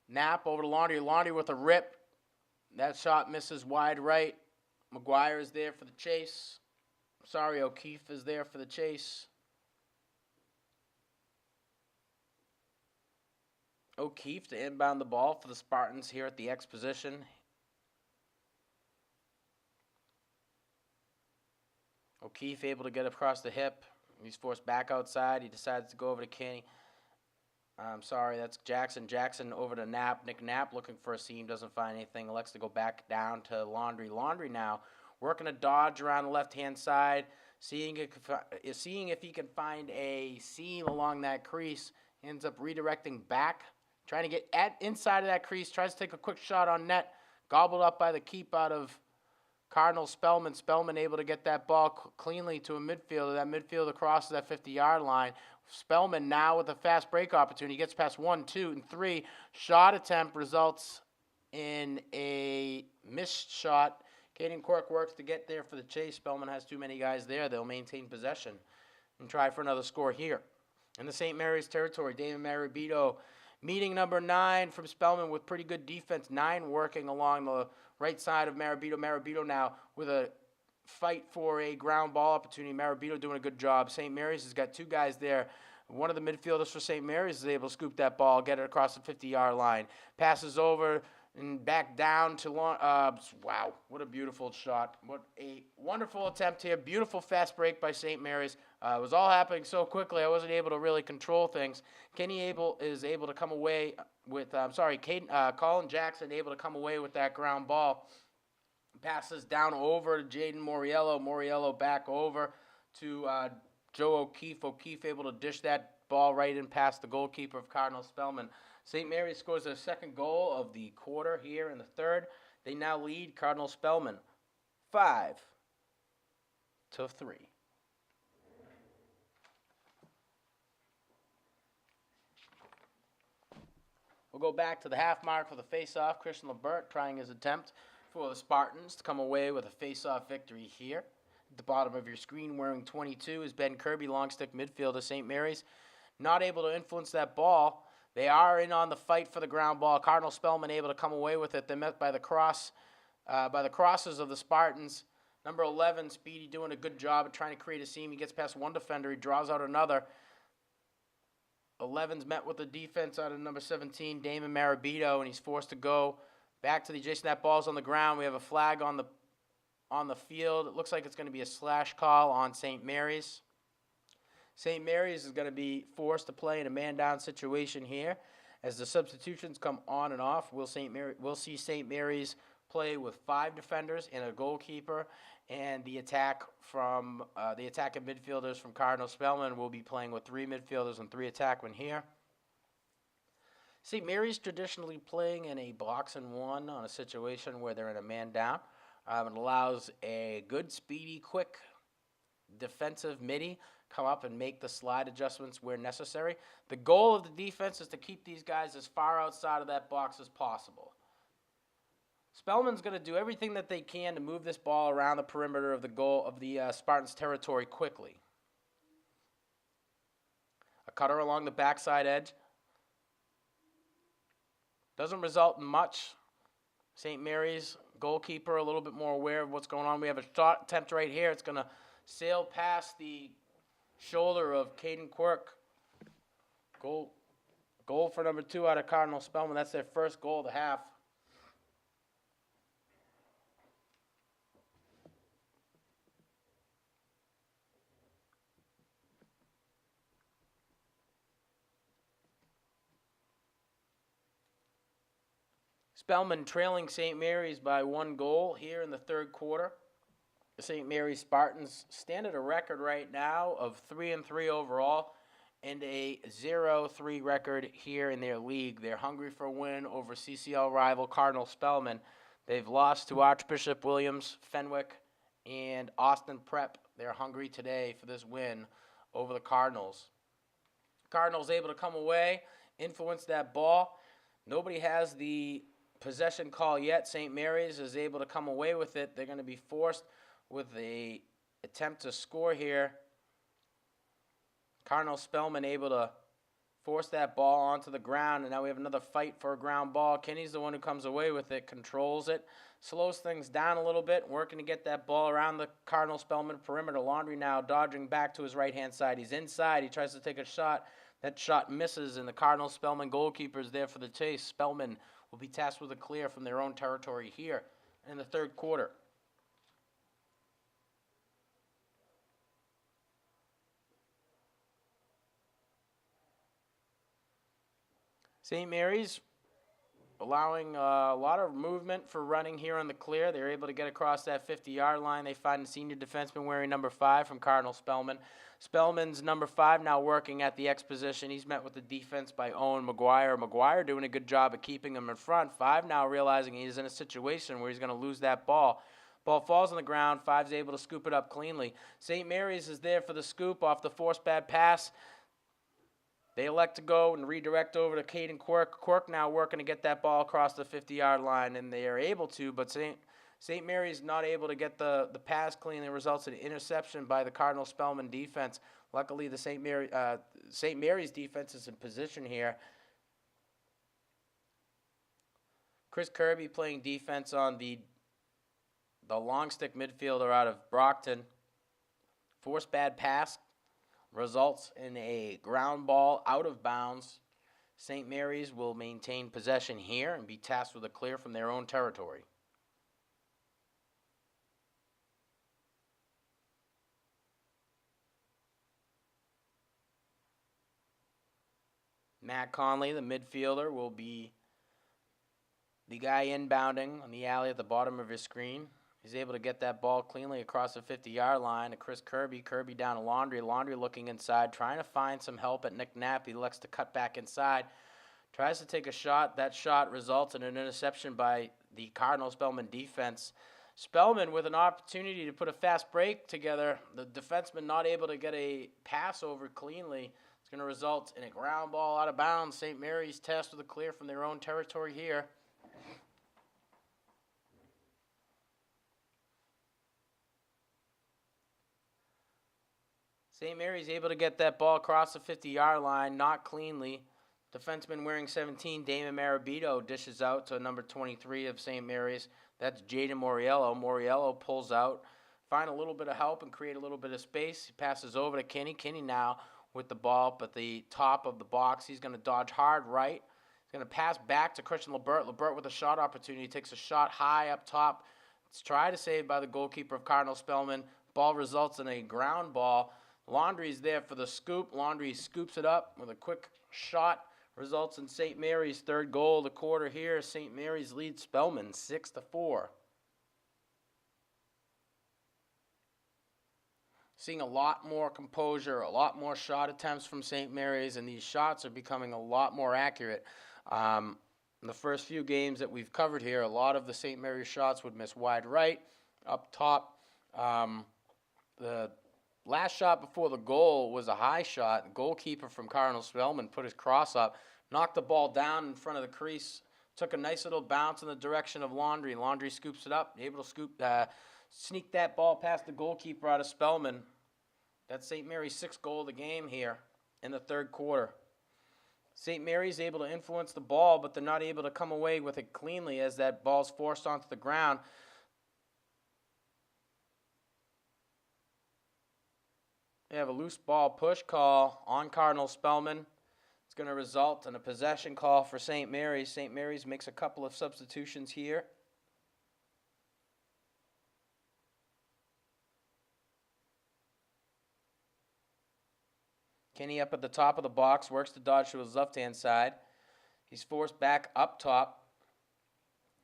Knapp over to Laundry. Laundry with a rip. That shot misses wide right. McGuire is there for the chase. Sorry, O'Keefe is there for the chase. O'Keefe to inbound the ball for the Spartans here at the Exposition. O'Keefe able to get across the hip. He's forced back outside. He decides to go over to Kenney. I'm sorry, that's Jackson. Jackson over to Knapp. Nick Knapp looking for a seam, doesn't find anything. Elects to go back down to Laundry. Laundry now working a dodge around the left-hand side, seeing if he can find a seam along that crease. Ends up redirecting back, trying to get inside of that crease. Tries to take a quick shot on net. Gobbled up by the keep out of Cardinal Spellman. Spellman able to get that ball cleanly to a midfielder. That midfielder crosses that 50-yard line. Spellman now with a fast break opportunity. Gets past 1, 2, and 3. Shot attempt results in a missed shot. Caden Quirk works to get there for the chase. Spellman has too many guys there. They'll maintain possession and try for another score here. In the St. Mary's territory, Damon Marabito meeting number 9 from Spellman with pretty good defense. 9 working along the right side of Marabito. Marabito now with a fight for a ground ball opportunity. Marabito doing a good job. St. Mary's has got 2 guys there. One of the midfielders for St. Mary's is able to scoop that ball, get it across the 50-yard line. Passes over and back down to wow, what a beautiful shot. What a wonderful attempt here. Beautiful fast break by St. Mary's. It was all happening so quickly I wasn't able to really control things. Kenney is able to come away with, Colin Jackson able to come away with that ground ball. Passes down over to Jaden Moriello. Moriello back over to Joe O'Keefe. O'Keefe able to dish that ball right in past the goalkeeper of Cardinal Spellman. St. Mary's scores their second goal of the quarter here in the third. They now lead Cardinal Spellman 5-3. We'll go back to the half mark for the face-off. Christian Lebert trying his attempt for the Spartans to come away with a face-off victory here. At the bottom of your screen wearing 22 is Ben Kirby, long stick midfielder, St. Mary's. Not able to influence that ball. They are in on the fight for the ground ball. Cardinal Spellman able to come away with it. They're met by the crosses of the Spartans. Number 11, Speedy, doing a good job at trying to create a seam. He gets past one defender. He draws out another. 11's met with the defense out of number 17, Damon Marabito, and he's forced to go back to the adjacent. That ball's on the ground. We have a flag on the field. It looks like it's going to be a slash call on St. Mary's. St. Mary's is going to be forced to play in a man-down situation here. As the substitutions come on and off, we'll see St. Mary's play with 5 defenders and a goalkeeper, and the attack from the attacking midfielders from Cardinal Spellman will be playing with 3 midfielders and 3 attackmen here. St. Mary's traditionally playing in a box and one on a situation where they're in a man down. It allows a good, speedy, quick defensive midi come up and make the slide adjustments where necessary. The goal of the defense is to keep these guys as far outside of that box as possible. Spellman's going to do everything that they can to move this ball around the perimeter of the goal of the Spartans' territory quickly. A cutter along the backside edge. Doesn't result in much. St. Mary's goalkeeper a little bit more aware of what's going on. We have a shot attempt right here. It's going to sail past the shoulder of Caden Quirk. Goal for number 2 out of Cardinal Spellman. That's their first goal of the half. Spellman trailing St. Mary's by 1 goal here in the third quarter. The St. Mary's Spartans stand at a record right now of 3-3 overall and a 0-3 record here in their league. They're hungry for a win over CCL rival Cardinal Spellman. They've lost to Archbishop Williams, Fenwick, and Austin Prep. They're hungry today for this win over the Cardinals. Cardinals able to come away, influence that ball. Nobody has the possession call yet. St. Mary's is able to come away with it. They're going to be forced with the attempt to score here. Cardinal Spellman able to force that ball onto the ground, and now we have another fight for a ground ball. Kenney's the one who comes away with it, controls it, slows things down a little bit, working to get that ball around the Cardinal Spellman perimeter. Laundry now dodging back to his right-hand side. He's inside. He tries to take a shot. That shot misses, and the Cardinal Spellman goalkeeper is there for the chase. Spellman will be tasked with a clear from their own territory here in the third quarter. St. Mary's allowing a lot of movement for running here on the clear. They're able to get across that 50-yard line. They find a senior defenseman wearing number 5 from Cardinal Spellman. Spellman's number 5 now working at the Exposition. He's met with the defense by Owen McGuire. McGuire doing a good job of keeping him in front. 5 now realizing he's in a situation where he's going to lose that ball. Ball falls on the ground. 5's able to scoop it up cleanly. St. Mary's is there for the scoop off the forced bad pass. They elect to go and redirect over to Caden Quirk. Quirk now working to get that ball across the 50-yard line, and they are able to, but St. Mary's not able to get the pass clean. It results in an interception by the Cardinal Spellman defense. Luckily, the St. Mary's defense is in position here. Chris Kirby playing defense on the long stick midfielder out of Brockton. Forced bad pass results in a ground ball out of bounds. St. Mary's will maintain possession here and be tasked with a clear from their own territory. Matt Conley, the midfielder, will be the guy inbounding on the alley at the bottom of his screen. He's able to get that ball cleanly across the 50-yard line to Chris Kirby. Kirby down to Laundry. Laundry looking inside, trying to find some help at Nick Knapp. He elects to cut back inside. Tries to take a shot. That shot results in an interception by the Cardinal Spellman defense. Spellman with an opportunity to put a fast break together. The defenseman not able to get a pass over cleanly. It's going to result in a ground ball out of bounds. St. Mary's tasked with a clear from their own territory here. St. Mary's able to get that ball across the 50-yard line, not cleanly. Defenseman wearing 17, Damon Marabito, dishes out to number 23 of St. Mary's. That's Jaden Moriello. Moriello pulls out, find a little bit of help and create a little bit of space. He passes over to Kenney. Kenney now with the ball, but the top of the box. He's going to dodge hard right. He's going to pass back to Christian Lebert. Lebert with a shot opportunity. Takes a shot high up top. It's tried to save by the goalkeeper of Cardinal Spellman. Ball results in a ground ball. Laundrie's there for the scoop. Laundrie scoops it up with a quick shot. Results in St. Mary's third goal of the quarter here. St. Mary's leads Spellman 6-4. Seeing a lot more composure, a lot more shot attempts from St. Mary's, and these shots are becoming a lot more accurate. In the first few games that we've covered here, a lot of the St. Mary's shots would miss wide right, up top. The last shot before the goal was a high shot. The goalkeeper from Cardinal Spellman put his cross up, knocked the ball down in front of the crease, took a nice little bounce in the direction of Laundrie. Laundrie scoops it up, able to sneak that ball past the goalkeeper out of Spellman. That's St. Mary's sixth goal of the game here in the third quarter. St. Mary's able to influence the ball, but they're not able to come away with it cleanly as that ball's forced onto the ground. They have a loose ball push call on Cardinal Spellman. It's going to result in a possession call for St. Mary's. St. Mary's makes a couple of substitutions here. Kenney up at the top of the box, works to dodge to his left-hand side. He's forced back up top.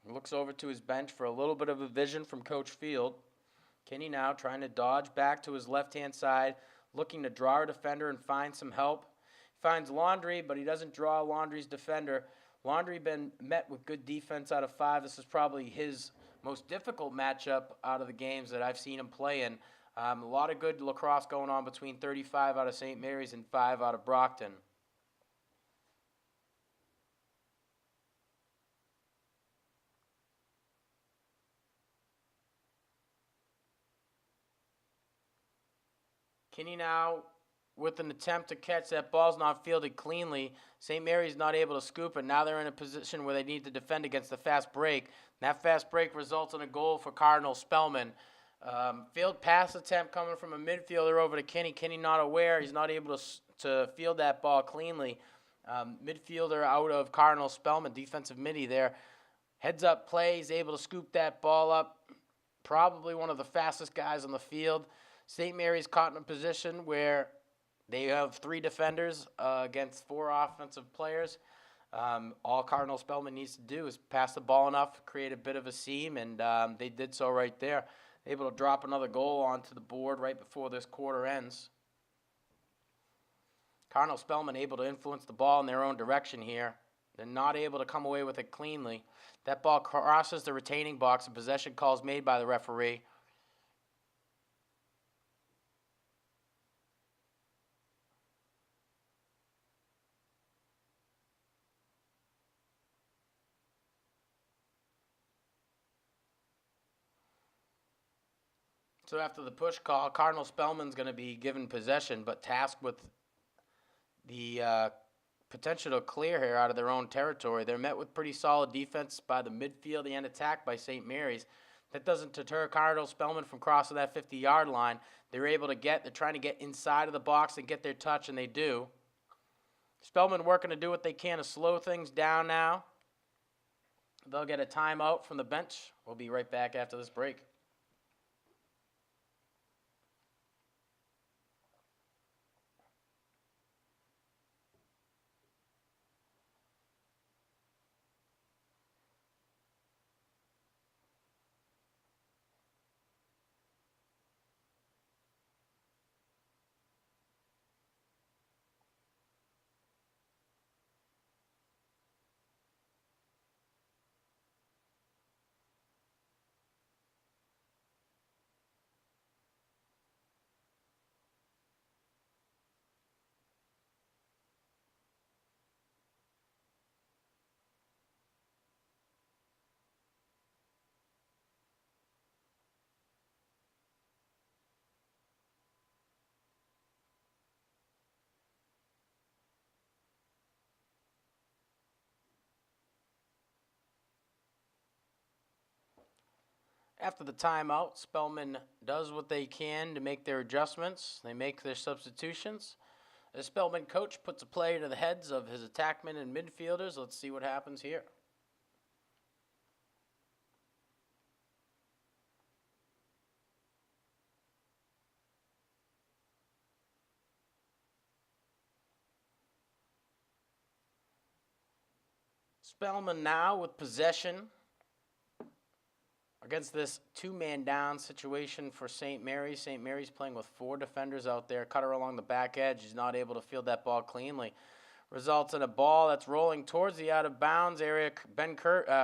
He looks over to his bench for a little bit of a vision from Coach Field. Kenney now trying to dodge back to his left-hand side, looking to draw a defender and find some help. He finds Laundrie, but he doesn't draw Laundrie's defender. Laundrie been met with good defense out of 5. This is probably his most difficult matchup out of the games that I've seen him play in. A lot of good lacrosse going on between 35 out of St. Mary's and 5 out of Brockton. Kenney now with an attempt to catch that ball's not fielded cleanly. St. Mary's not able to scoop it. Now they're in a position where they need to defend against the fast break. And that fast break results in a goal for Cardinal Spellman. Field pass attempt coming from a midfielder over to Kenney. Kenney not aware. He's not able to field that ball cleanly. Midfielder out of Cardinal Spellman, defensive midi there. Heads up play. He's able to scoop that ball up. Probably one of the fastest guys on the field. St. Mary's caught in a position where they have 3 defenders against 4 offensive players. All Cardinal Spellman needs to do is pass the ball enough, create a bit of a seam, and they did so right there. Able to drop another goal onto the board right before this quarter ends. Cardinal Spellman able to influence the ball in their own direction here. They're not able to come away with it cleanly. That ball crosses the retaining box, and possession calls made by the referee. So after the push call, Cardinal Spellman's going to be given possession, but tasked with the potential to clear here out of their own territory. They're met with pretty solid defense by the midfield and attack by St. Mary's. That doesn't deter Cardinal Spellman from crossing that 50-yard line. They're trying to get inside of the box and get their touch, and they do. Spellman working to do what they can to slow things down now. They'll get a timeout from the bench. We'll be right back after this break. After the timeout, Spellman does what they can to make their adjustments. They make their substitutions. The Spellman coach puts a play into the heads of his attackmen and midfielders. Let's see what happens here. Spellman now with possession against this two-man down situation for St. Mary's. St. Mary's playing with 4 defenders out there. Cutter along the back edge. He's not able to field that ball cleanly. Results in a ball that's rolling towards the out-of-bounds area.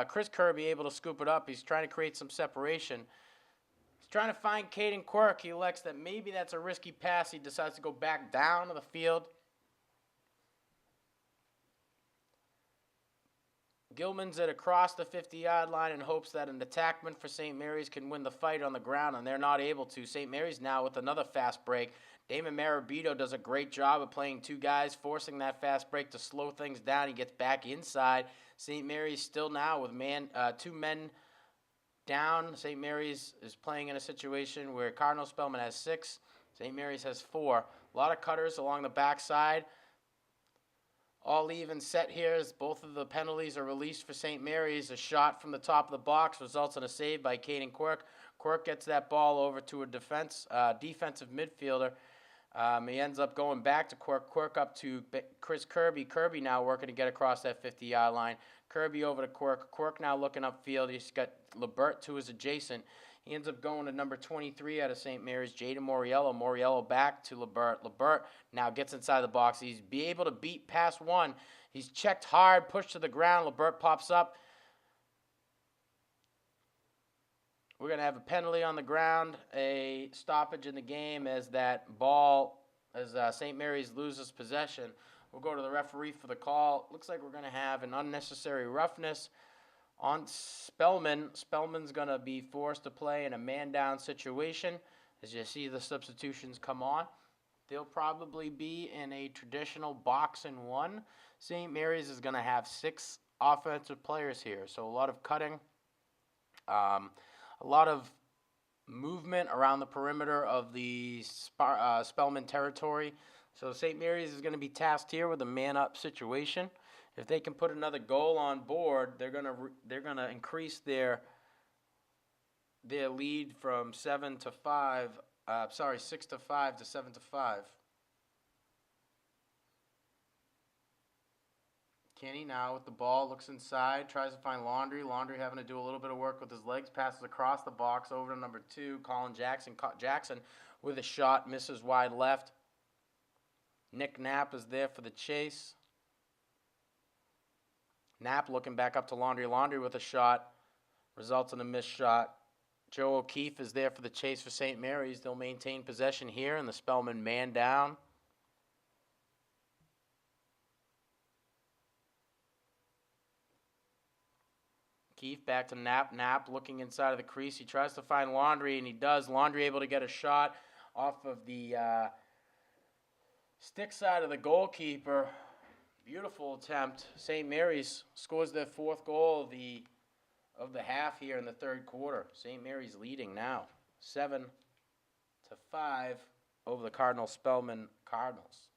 Chris Kirby able to scoop it up. He's trying to create some separation. He's trying to find Caden Quirk. He elects that maybe that's a risky pass. He decides to go back down to the field. Gilman's it across the 50-yard line in hopes that an attackman for St. Mary's can win the fight on the ground, and they're not able to. St. Mary's now with another fast break. Damon Marabito does a great job of playing 2 guys, forcing that fast break to slow things down. He gets back inside. St. Mary's still now with 2 men down. St. Mary's is playing in a situation where Cardinal Spellman has 6. St. Mary's has 4. A lot of cutters along the backside. All even set here as both of the penalties are released for St. Mary's. A shot from the top of the box results in a save by Caden Quirk. Quirk gets that ball over to a defensive midfielder. He ends up going back to Quirk. Quirk up to Chris Kirby. Kirby now working to get across that 50-yard line. Kirby over to Quirk. Quirk now looking upfield. He's got Lebert to his adjacent. He ends up going to number 23 out of St. Mary's, Jaden Moriello. Moriello back to Lebert. Lebert now gets inside the box. He's be able to beat past 1. He's checked hard, pushed to the ground. Lebert pops up. We're going to have a penalty on the ground, a stoppage in the game as that ball, as St. Mary's loses possession. We'll go to the referee for the call. Looks like we're going to have an unnecessary roughness on Spellman. Spellman's going to be forced to play in a man-down situation. As you see the substitutions come on, they'll probably be in a traditional box and 1. St. Mary's is going to have 6 offensive players here, so a lot of cutting, a lot of movement around the perimeter of the Spellman territory. So St. Mary's is going to be tasked here with a man-up situation. If they can put another goal on board, they're gonna increase their lead from 6 to 5 to 7 to 5. Kenney now with the ball, looks inside, tries to find Laundry. Laundry having to do a little bit of work with his legs, passes across the box over to number 2, Colin Jackson. Jackson with a shot, misses wide left. Nick Knapp is there for the chase. Knapp looking back up to Laundry. Laundry with a shot. Results in a missed shot. Joe O'Keefe is there for the chase for St. Mary's. They'll maintain possession here, and the Spellman man down. O'Keefe back to Knapp. Knapp looking inside of the crease. He tries to find Laundry, and he does. Laundry able to get a shot off of the stick side of the goalkeeper. Beautiful attempt. St. Mary's scores their 4th goal of the half here in the 3rd quarter. St. Mary's leading now 7 to 5 over the Cardinal Spellman Cardinals.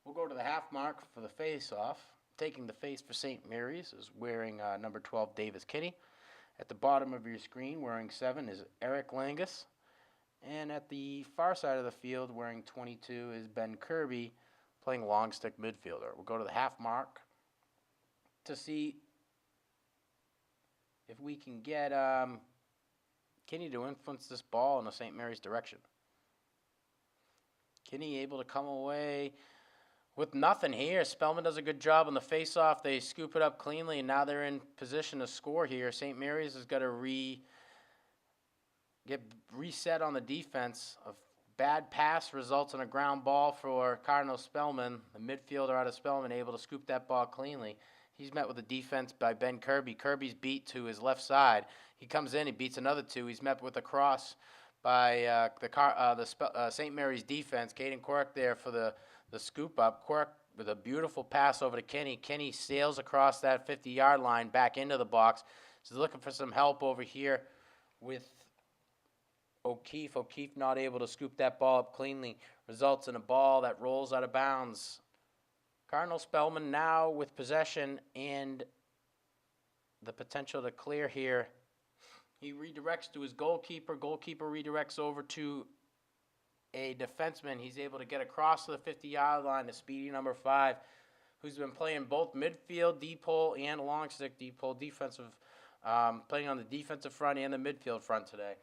We'll go to the half mark for the face-off. Taking the face for St. Mary's is wearing number 12 Davis Kenney. At the bottom of your screen wearing 7 is Eric Langus. And at the far side of the field wearing 22 is Ben Kirby, playing long stick midfielder. We'll go to the half mark to see if we can get Kenney to influence this ball in the St. Mary's direction. Kenney able to come away with nothing here. Spellman does a good job on the face-off. They scoop it up cleanly, and now they're in position to score here. St. Mary's has got to get reset on the defense. A bad pass results in a ground ball for Cardinal Spellman. The midfielder out of Spellman able to scoop that ball cleanly. He's met with a defense by Ben Kirby. Kirby's beat to his left side. He comes in, he beats another 2. He's met with a cross by the St. Mary's defense. Caden Quirk there for the scoop up. Quirk with a beautiful pass over to Kenney. Kenney sails across that 50-yard line back into the box. He's looking for some help over here with O'Keefe. O'Keefe not able to scoop that ball up cleanly. Results in a ball that rolls out of bounds. Cardinal Spellman now with possession and the potential to clear here. He redirects to his goalkeeper. Goalkeeper redirects over to a defenseman. He's able to get across to the 50-yard line, the speedy number 5, who's been playing both midfield, deep hole, and long stick deep hole, defensive, playing on the defensive front and the midfield front today.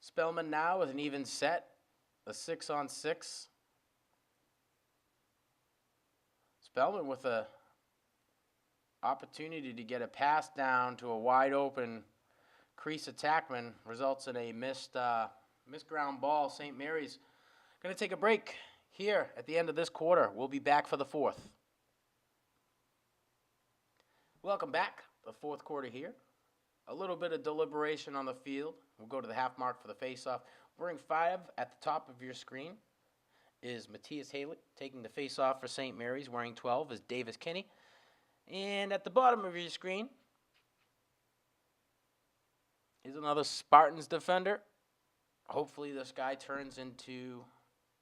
Spellman now with an even set, a 6-on-6. Spellman with a opportunity to get a pass down to a wide open crease attackman, results in a missed ground ball. St. Mary's going to take a break here at the end of this quarter. We'll be back for the fourth. Welcome back. The fourth quarter here. A little bit of deliberation on the field. We'll go to the half mark for the face-off. Wearing 5 at the top of your screen is Matthias Haley, taking the face-off for St. Mary's. Wearing 12 is Davis Kenney. And at the bottom of your screen is another Spartans defender. Hopefully this guy turns into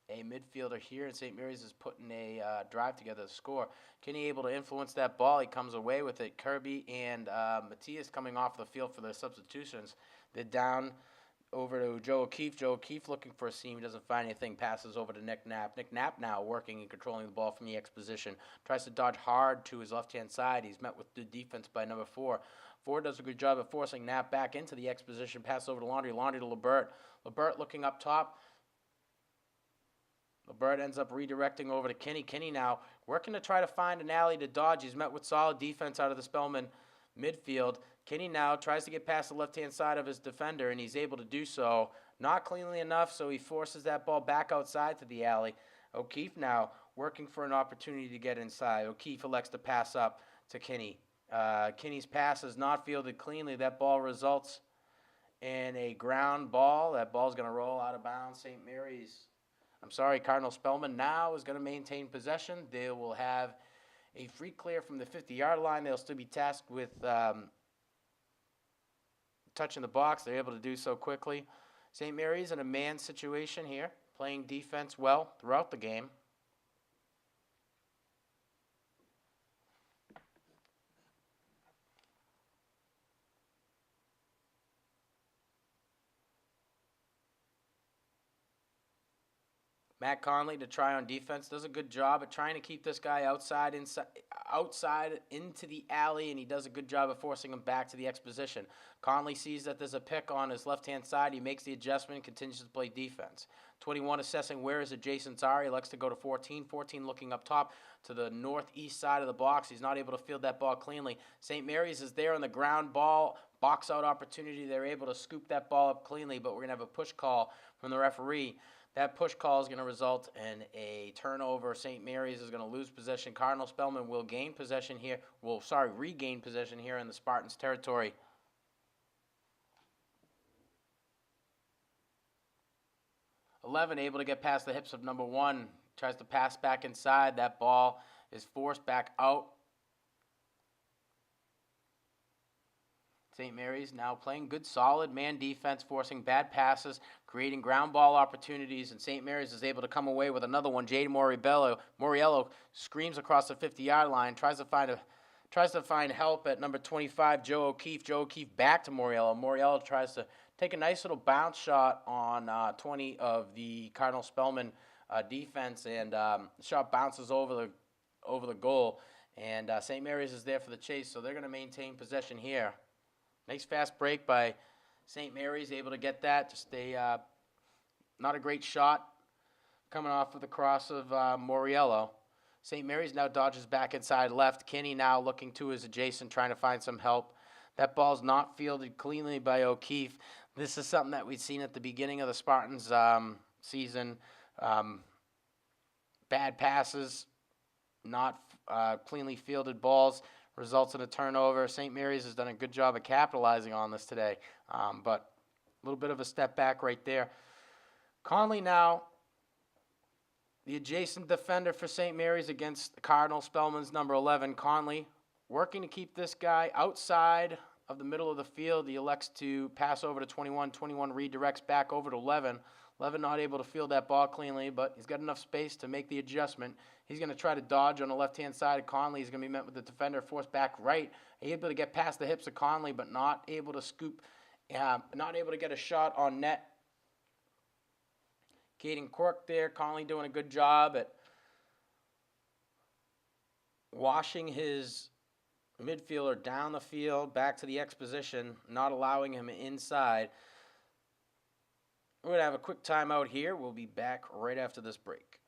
a midfielder here, and St. Mary's is putting a drive together to score. Kenney able to influence that ball. He comes away with it. Kirby and Matthias coming off the field for their substitutions. They're down over to Joe O'Keefe. Joe O'Keefe looking for a seam. He doesn't find anything. Passes over to Nick Knapp. Nick Knapp now working and controlling the ball from the Exposition. Tries to dodge hard to his left-hand side. He's met with good defense by number 4. 4 does a good job of forcing Knapp back into the Exposition. Pass over to Laundry. Laundry to Lebert. Lebert looking up top. Lebert ends up redirecting over to Kenney. Kenney now working to try to find an alley to dodge. He's met with solid defense out of the Spellman midfield. Kenney now tries to get past the left-hand side of his defender, and he's able to do so. Not cleanly enough, so he forces that ball back outside to the alley. O'Keefe now working for an opportunity to get inside. O'Keefe elects to pass up to Kenney. Kenney's pass is not fielded cleanly. That ball results in a ground ball. That ball's going to roll out of bounds. Cardinal Spellman now is going to maintain possession. They will have a free clear from the 50-yard line. They'll still be tasked with touching the box. They're able to do so quickly. St. Mary's in a man situation here, playing defense well throughout the game. Matt Conley to try on defense does a good job at trying to keep this guy outside into the alley, and he does a good job of forcing him back to the Exposition. Conley sees that there's a pick on his left-hand side. He makes the adjustment and continues to play defense. 21 assessing where his adjacents are. He likes to go to 14. 14 looking up top to the northeast side of the box. He's not able to field that ball cleanly. St. Mary's is there on the ground ball. Box out opportunity. They're able to scoop that ball up cleanly, but we're going to have a push call from the referee. That push call is going to result in a turnover. St. Mary's is going to lose possession. Cardinal Spellman will regain possession here in the Spartans' territory. (11) able to get past the hips of number 1. Tries to pass back inside. That ball is forced back out. St. Mary's now playing good, solid man defense, forcing bad passes, creating ground ball opportunities, and St. Mary's is able to come away with another one. Jaden Moriello screams across the 50-yard line, tries to find help at number 25, Joe O'Keefe. Joe O'Keefe back to Moriello. Moriello tries to take a nice little bounce shot on 20 of the Cardinal Spellman defense, and the shot bounces over the goal, and St. Mary's is there for the chase, so they're going to maintain possession here. Nice fast break by St. Mary's, able to get that. Just not a great shot coming off of the cross of Moriello. St. Mary's now dodges back inside left. Kenney now looking to his adjacent, trying to find some help. That ball's not fielded cleanly by O'Keefe. This is something that we'd seen at the beginning of the Spartans season. Bad passes, not cleanly fielded balls. Results in a turnover. St. Mary's has done a good job of capitalizing on this today, but a little bit of a step back right there. Conley now The adjacent defender for St. Mary's against Cardinal Spellman's number 11, Conley, working to keep this guy outside of the middle of the field. He elects to pass over to 21. 21 redirects back over to 11. 11 not able to field that ball cleanly, but he's got enough space to make the adjustment. He's going to try to dodge on the left-hand side of Conley. He's going to be met with the defender, forced back right. Able to get past the hips of Conley, but not able to scoop, not able to get a shot on net. Caden Quirk there. Conley doing a good job at washing his midfielder down the field, back to the Exposition, not allowing him inside. We're going to have a quick timeout here. We'll be back right after this break.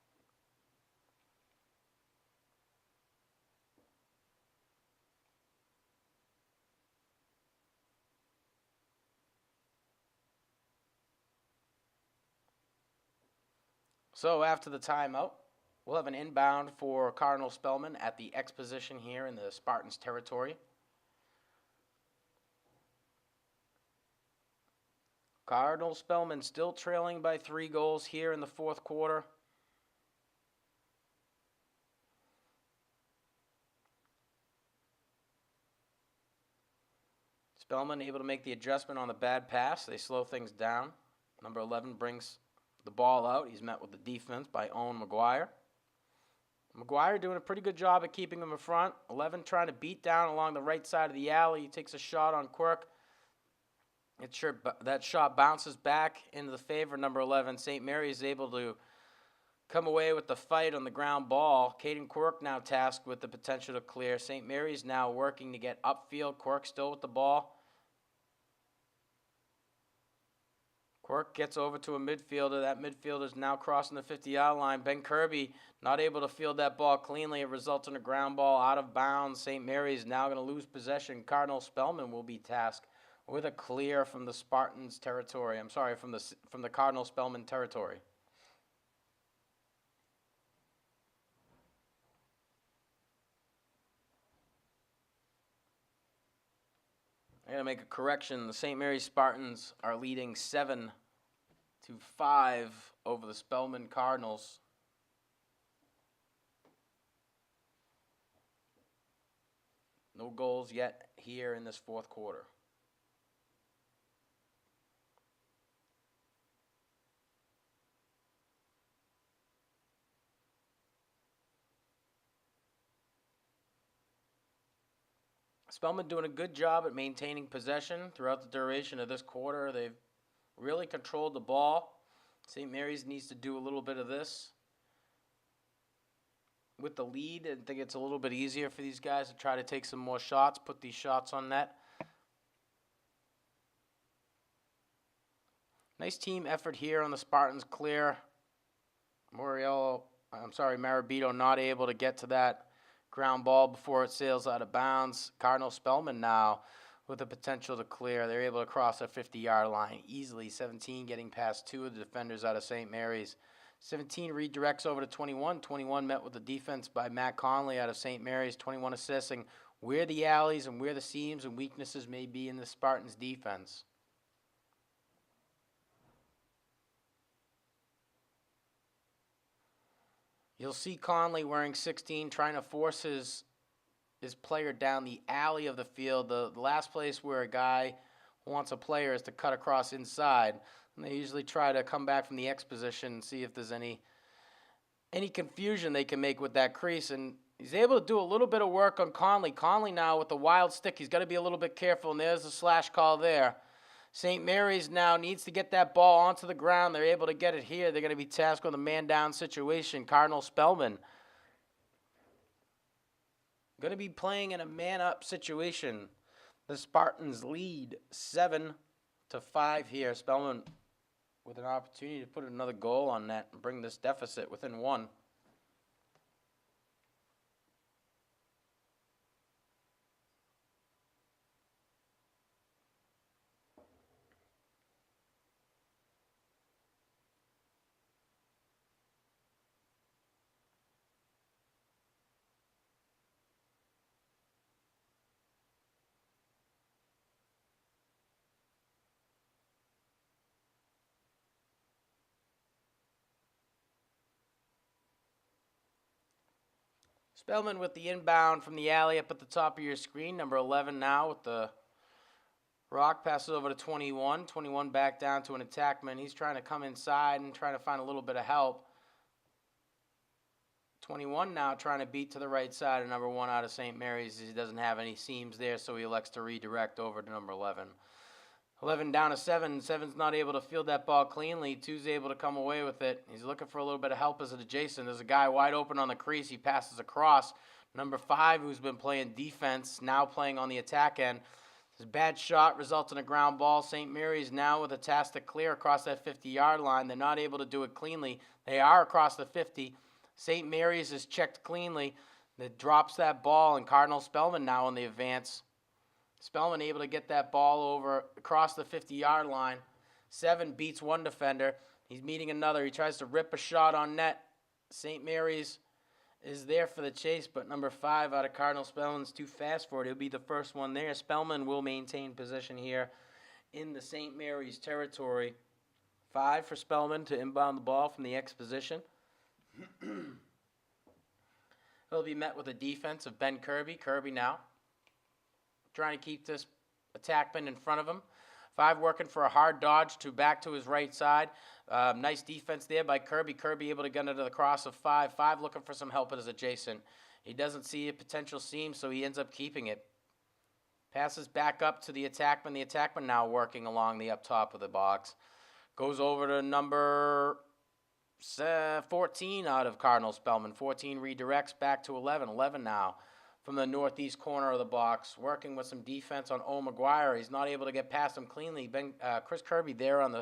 So after the timeout, we'll have an inbound for Cardinal Spellman at the Exposition here in the Spartans territory. Cardinal Spellman still trailing by 3 goals here in the fourth quarter. Spellman able to make the adjustment on the bad pass. They slow things down. Number 11 brings the ball out. He's met with the defense by Owen McGuire. McGuire doing a pretty good job at keeping him in front. 11 trying to beat down along the right side of the alley. He takes a shot on Quirk. That shot bounces back into the favor of number 11. St. Mary's is able to come away with the fight on the ground ball. Caden Quirk now tasked with the potential to clear. St. Mary's now working to get upfield. Quirk still with the ball. Quirk gets over to a midfielder. That midfielder is now crossing the 50-yard line. Ben Kirby not able to field that ball cleanly. It results in a ground ball out of bounds. St. Mary's now going to lose possession. Cardinal Spellman will be tasked with a clear from the Spartans territory. I'm sorry, from the Cardinal Spellman territory. I got to make a correction. The St. Mary's Spartans are leading 7-5 over the Spellman Cardinals. No goals yet here in this fourth quarter. Spellman doing a good job at maintaining possession throughout the duration of this quarter. They've really controlled the ball. St. Mary's needs to do a little bit of this. With the lead, I think it's a little bit easier for these guys to try to take some more shots, put these shots on net. Nice team effort here on the Spartans clear. Marabito not able to get to that ground ball before it sails out of bounds. Cardinal Spellman now with the potential to clear. They're able to cross a 50-yard line easily. 17 getting past 2 of the defenders out of St. Mary's. 17 redirects over to 21. 21 met with the defense by Matt Conley out of St. Mary's. 21 assessing where the alleys and where the seams and weaknesses may be in the Spartans' defense. You'll see Conley wearing 16 trying to force his player down the alley of the field. The last place where a guy wants a player is to cut across inside. And they usually try to come back from the Exposition and see if there's any confusion they can make with that crease. And he's able to do a little bit of work on Conley. Conley now with the wild stick. He's got to be a little bit careful. And there's a slash call there. St. Mary's now needs to get that ball onto the ground. They're able to get it here. They're going to be tasked with a man-down situation. Cardinal Spellman going to be playing in a man-up situation. The Spartans lead 7-5 here. Spellman with an opportunity to put another goal on net and bring this deficit within 1. Spellman with the inbound from the alley up at the top of your screen. Number 11 now with the rock, passes over to 21. 21 back down to an attackman. He's trying to come inside and trying to find a little bit of help. 21 now trying to beat to the right side of number 1 out of St. Mary's. He doesn't have any seams there, so he elects to redirect over to number 11. 11 down to 7. 7's not able to field that ball cleanly. 2's able to come away with it. He's looking for a little bit of help as an adjacent. There's a guy wide open on the crease. He passes across. Number 5, who's been playing defense, now playing on the attack end. His bad shot results in a ground ball. St. Mary's now with a task to clear across that 50-yard line. They're not able to do it cleanly. They are across the 50. St. Mary's is checked cleanly. That drops that ball, and Cardinal Spellman now on the advance. Spellman able to get that ball over across the 50-yard line. 7 beats 1 defender. He's meeting another. He tries to rip a shot on net. St. Mary's is there for the chase, but number 5 out of Cardinal Spellman's too fast for it. He'll be the first one there. Spellman will maintain possession here in the St. Mary's territory. 5 for Spellman to inbound the ball from the Exposition. He'll be met with a defense of Ben Kirby. Kirby now trying to keep this attackman in front of him. 5 working for a hard dodge to back to his right side. Nice defense there by Kirby. Kirby able to gun into the cross of 5. 5 looking for some help at his adjacent. He doesn't see a potential seam, so he ends up keeping it. Passes back up to the attackman. The attackman now working along the up top of the box. Goes over to number 14 out of Cardinal Spellman. 14 redirects back to 11. 11 now from the northeast corner of the box, working with some defense on O. McGuire. He's not able to get past him cleanly. Chris Kirby there on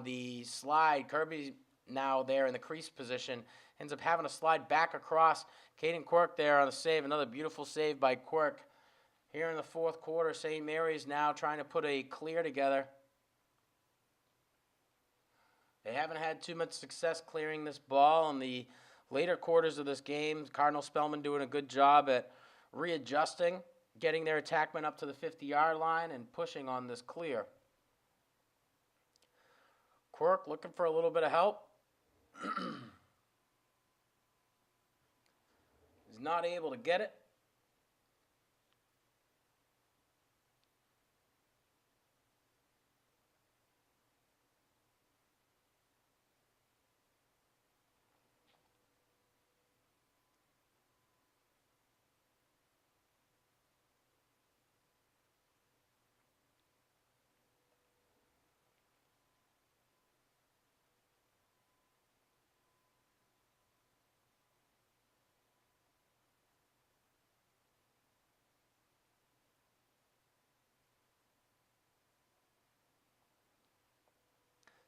the slide. Kirby now there in the crease position. Ends up having to slide back across. Caden Quirk there on the save. Another beautiful save by Quirk. Here in the fourth quarter, St. Mary's now trying to put a clear together. They haven't had too much success clearing this ball in the later quarters of this game. Cardinal Spellman doing a good job at readjusting, getting their attackmen up to the 50-yard line and pushing on this clear. Quirk looking for a little bit of help. He's not able to get it.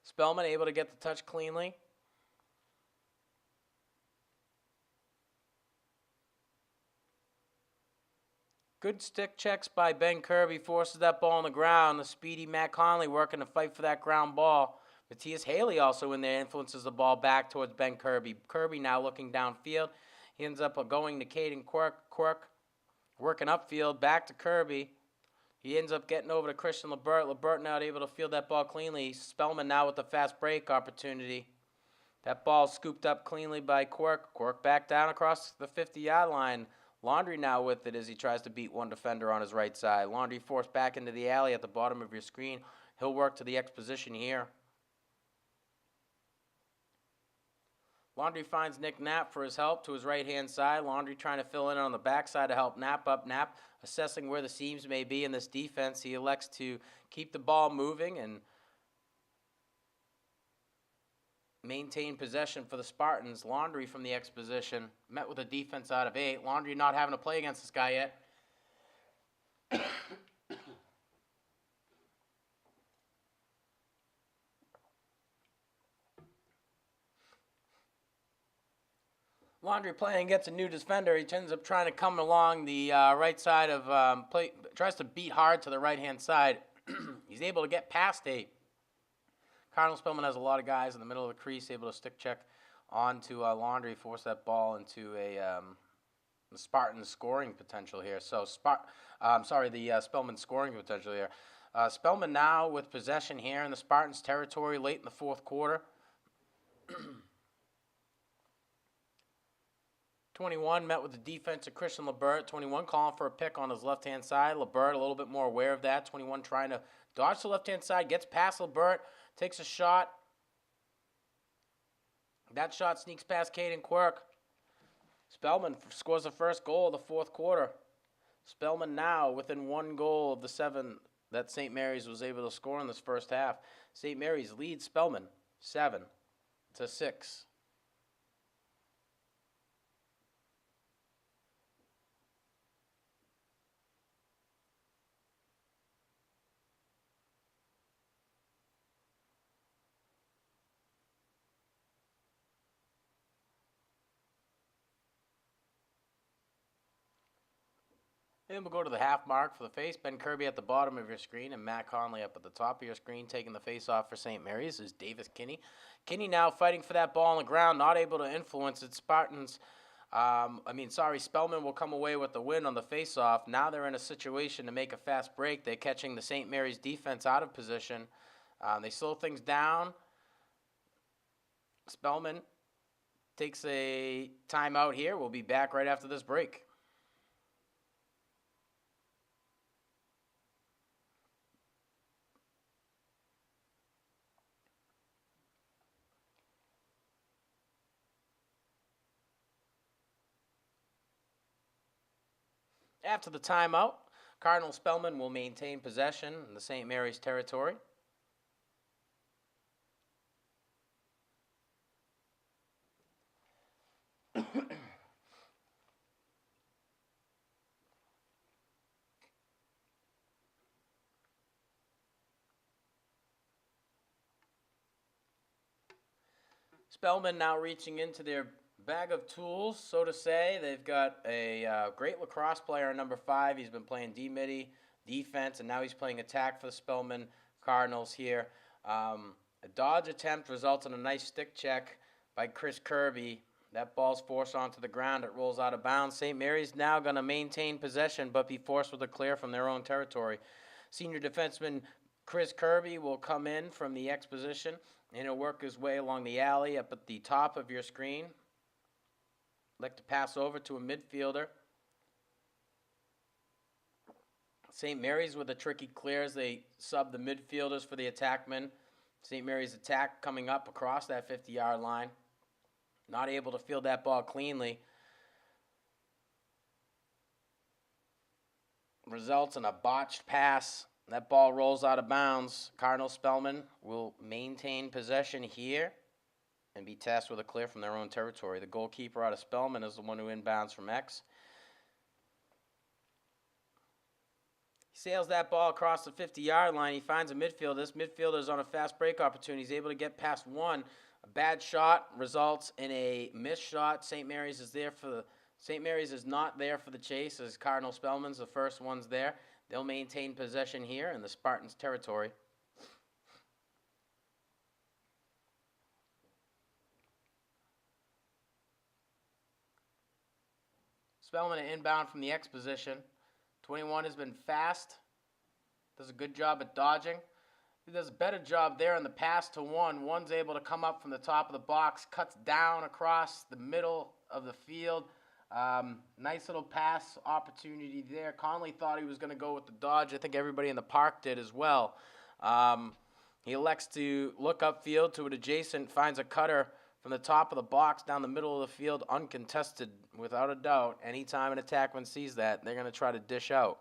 Spellman able to get the touch cleanly. Good stick checks by Ben Kirby. Forces that ball on the ground. The speedy Matt Conley working to fight for that ground ball. Matthias Haley also in there influences the ball back towards Ben Kirby. Kirby now looking downfield. He ends up going to Caden Quirk working upfield. Back to Kirby. He ends up getting over to Christian Lebert. Lebert now able to field that ball cleanly. Spellman now with the fast break opportunity. That ball scooped up cleanly by Quirk. Quirk back down across the 50-yard line. Laundry now with it as he tries to beat 1 defender on his right side. Laundry forced back into the alley at the bottom of your screen. He'll work to the Exposition here. Laundry finds Nick Knapp for his help to his right-hand side. Laundry trying to fill in on the backside to help Knapp up. Knapp assessing where the seams may be in this defense. He elects to keep the ball moving and maintain possession for the Spartans. Laundry from the Exposition met with a defense out of 8. Laundry not having to play against this guy yet. Laundry playing against a new defender. He ends up trying to come along the right side of tries to beat hard to the right-hand side. He's able to get past 8. Cardinal Spellman has a lot of guys in the middle of the crease, able to stick check onto Laundry, force that ball into a the Spartans scoring potential here. So the Spellman scoring potential here. Spellman now with possession here in the Spartans territory late in the fourth quarter. 21 met with the defense of Christian Lebert. 21 calling for a pick on his left-hand side. Lebert a little bit more aware of that. 21 trying to dodge the left-hand side, gets past Lebert, takes a shot. That shot sneaks past Caden Quirk. Spellman scores the first goal of the fourth quarter. Spellman now within 1 goal of the 7 that St. Mary's was able to score in this first half. St. Mary's leads Spellman 7-6. And we'll go to the half mark for the face. Ben Kirby at the bottom of your screen and Matt Conley up at the top of your screen. Taking the face off for St. Mary's is Davis Kenney. Kenney now fighting for that ball on the ground, not able to influence it. Spellman will come away with the win on the face off. Now they're in a situation to make a fast break. They're catching the St. Mary's defense out of position. They slow things down. Spellman takes a timeout here. We'll be back right after this break. After the timeout, Cardinal Spellman will maintain possession in the St. Mary's territory. Spellman now reaching into their bag of tools, so to say. They've got a great lacrosse player in number 5. He's been playing D-midi, defense, and now he's playing attack for the Spellman Cardinals here. A dodge attempt results in a nice stick check by Chris Kirby. That ball's forced onto the ground. It rolls out of bounds. St. Mary's now going to maintain possession but be forced with a clear from their own territory. Senior defenseman Chris Kirby will come in from the Exposition, and he'll work his way along the alley up at the top of your screen. Like to pass over to a midfielder. St. Mary's with a tricky clear as they sub the midfielders for the attackmen. St. Mary's attack coming up across that 50-yard line. Not able to field that ball cleanly. Results in a botched pass. That ball rolls out of bounds. Cardinal Spellman will maintain possession here and be tasked with a clear from their own territory. The goalkeeper out of Spellman is the one who inbounds from X. He sails that ball across the 50-yard line. He finds a midfielder. This midfielder is on a fast break opportunity. He's able to get past one. A bad shot results in a missed shot. St. Mary's is not there for the chase as Cardinal Spellman's the first ones there. They'll maintain possession here in the Spartans' territory. Spellman inbound from the Exposition. 21 has been fast. Does a good job at dodging. He does a better job there in the pass to one. One's able to come up from the top of the box, cuts down across the middle of the field. Nice little pass opportunity there. Conley thought he was going to go with the dodge. I think everybody in the park did as well. He elects to look upfield to an adjacent, finds a cutter from the top of the box down the middle of the field, uncontested, without a doubt. Anytime an attackman sees that, they're going to try to dish out.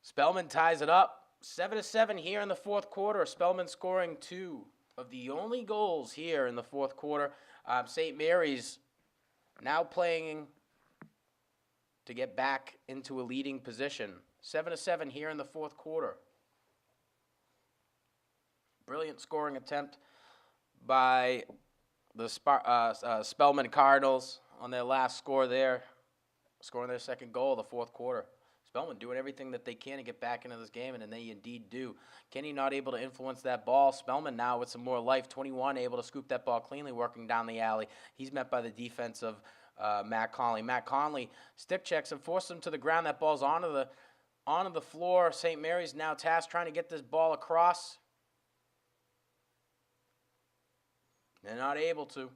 Spellman ties it up. 7-7 here in the fourth quarter. Spellman scoring 2 of the only goals here in the fourth quarter. St. Mary's now playing to get back into a leading position. 7-7 here in the fourth quarter. Brilliant scoring attempt by the Spellman Cardinals on their last score there, scoring their second goal of the fourth quarter. Spellman doing everything that they can to get back into this game, and they indeed do. Kenney not able to influence that ball. Spellman now with some more life. 21 able to scoop that ball cleanly, working down the alley. He's met by the defense of Matt Conley. Matt Conley stick checks and forces him to the ground. That ball's onto the floor. St. Mary's now tasked trying to get this ball across. They're not able to.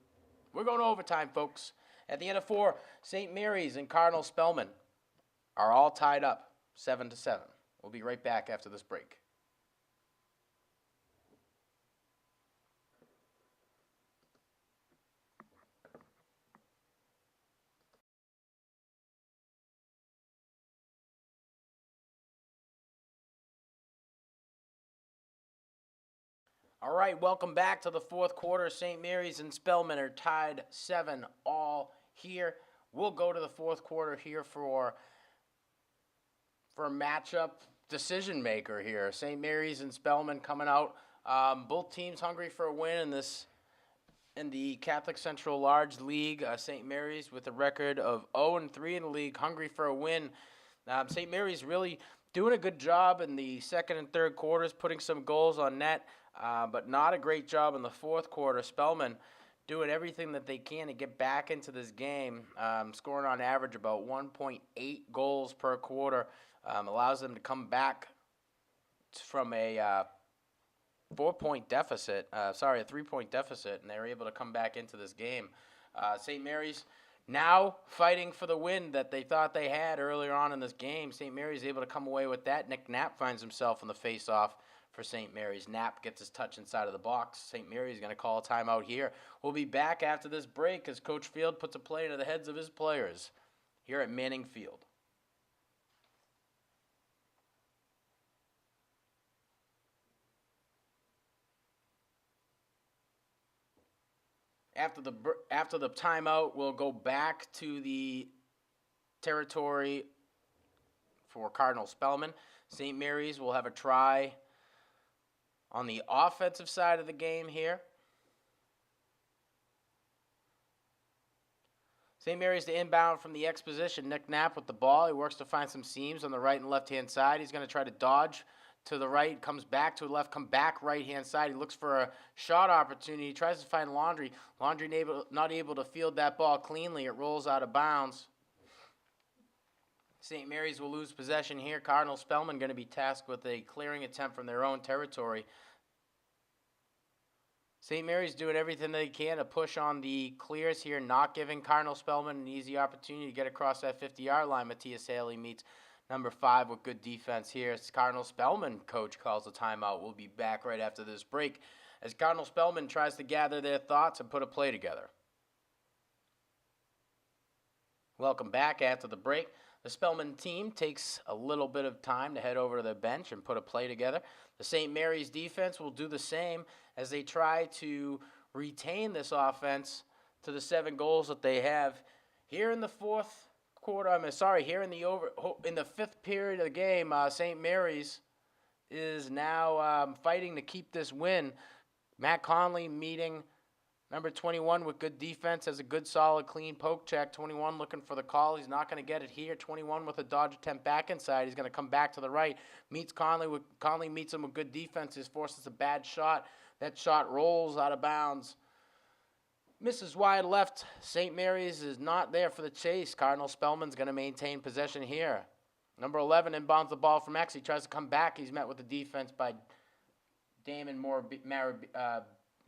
We're going to overtime, folks. At the end of 4, St. Mary's and Cardinal Spellman are all tied up 7-7. We'll be right back after this break. All right, welcome back to the fourth quarter. St. Mary's and Spellman are tied 7 all here. We'll go to the fourth quarter here for a matchup decision maker here. St. Mary's and Spellman coming out. Both teams hungry for a win in the Catholic Central Large League. St. Mary's with a record of 0-3 in the league, hungry for a win. St. Mary's really doing a good job in the second and third quarters, putting some goals on net. But not a great job in the fourth quarter. Spellman doing everything that they can to get back into this game, scoring on average about 1.8 goals per quarter, allows them to come back from a 3-point deficit, and they're able to come back into this game. St. Mary's now fighting for the win that they thought they had earlier on in this game. St. Mary's able to come away with that. Knack finds himself in the face-off for St. Mary's. Knapp gets his touch inside of the box. St. Mary's is going to call a timeout here. We'll be back after this break as Coach Field puts a play into the heads of his players here at Manning Field. After the timeout, we'll go back to the territory for Cardinal Spellman. St. Mary's will have a try on the offensive side of the game here. St. Mary's to inbound from the Exposition. Knack with the ball. He works to find some seams on the right and left-hand side. He's going to try to dodge to the right, comes back to the left, come back right-hand side. He looks for a shot opportunity. He tries to find Laundry. Laundry not able to field that ball cleanly. It rolls out of bounds. St. Mary's will lose possession here. Cardinal Spellman going to be tasked with a clearing attempt from their own territory. St. Mary's doing everything they can to push on the clears here, not giving Cardinal Spellman an easy opportunity to get across that 50-yard line. Matthias Haley meets number 5 with good defense here. It's Cardinal Spellman coach calls a timeout. We'll be back right after this break as Cardinal Spellman tries to gather their thoughts and put a play together. Welcome back after the break. The Spellman team takes a little bit of time to head over to their bench and put a play together. The St. Mary's defense will do the same as they try to retain this offense to the 7 goals that they have. Here in the fourth quarter, here in the fifth period of the game, St. Mary's is now fighting to keep this win. Matt Conley meeting number 21 with good defense, has a good, solid, clean poke check. 21 looking for the call. He's not going to get it here. 21 with a dodge attempt back inside. He's going to come back to the right. Conley meets him with good defense. He forces a bad shot. That shot rolls out of bounds. Misses wide left. St. Mary's is not there for the chase. Cardinal Spellman's going to maintain possession here. Number 11 inbounds the ball from X. He tries to come back. He's met with the defense by Damon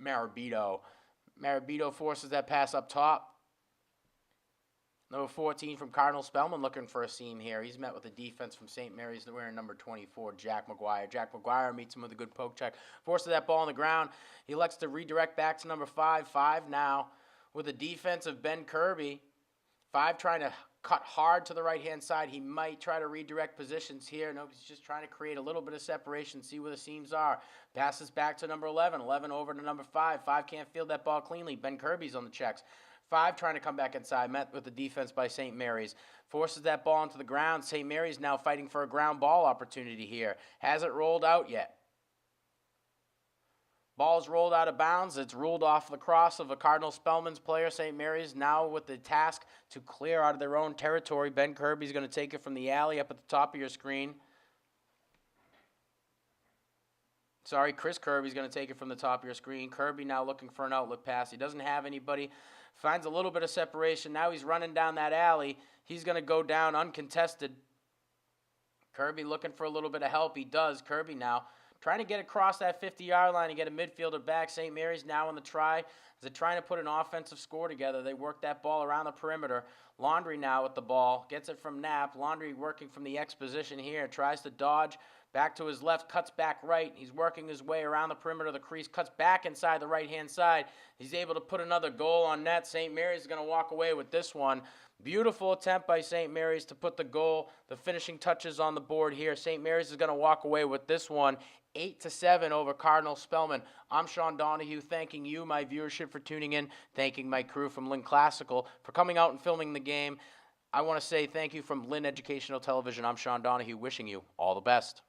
Marabito. Marabito forces that pass up top. Number 14 from Cardinal Spellman looking for a seam here. He's met with the defense from St. Mary's wearing number 24, Jack McGuire. Jack McGuire meets him with a good poke check. Forces that ball on the ground. He elects to redirect back to number 5. 5 now with the defense of Ben Kirby. 5 trying to cut hard to the right-hand side. He might try to redirect positions here. No, he's just trying to create a little bit of separation, see where the seams are. Passes back to number 11. 11 over to number 5. 5 can't field that ball cleanly. Ben Kirby's on the checks. 5 trying to come back inside, met with the defense by St. Mary's. Forces that ball into the ground. St. Mary's now fighting for a ground ball opportunity here. Hasn't rolled out yet. Ball's rolled out of bounds. It's ruled off the cross of a Cardinal Spellman's player. St. Mary's now with the task to clear out of their own territory. Ben Kirby's going to take it from the alley up at the top of your screen. Chris Kirby's going to take it from the top of your screen. Kirby now looking for an outlet pass. He doesn't have anybody. Finds a little bit of separation. Now he's running down that alley. He's going to go down uncontested. Kirby looking for a little bit of help. He does. Kirby now trying to get across that 50-yard line and get a midfielder back. St. Mary's now on the try. As they're trying to put an offensive score together, they work that ball around the perimeter. Laundry now with the ball, gets it from Knapp. Laundry working from the Exposition here, tries to dodge. Back to his left, cuts back right. He's working his way around the perimeter of the crease, cuts back inside the right-hand side. He's able to put another goal on net. St. Mary's is going to walk away with this one. Beautiful attempt by St. Mary's to put the goal, the finishing touches on the board here. St. Mary's is going to walk away with this one, 8-7 over Cardinal Spellman. I'm Sean Donahue, thanking you, my viewership, for tuning in, thanking my crew from Lynn Classical for coming out and filming the game. I want to say thank you from Lynn Educational Television. I'm Sean Donahue, wishing you all the best.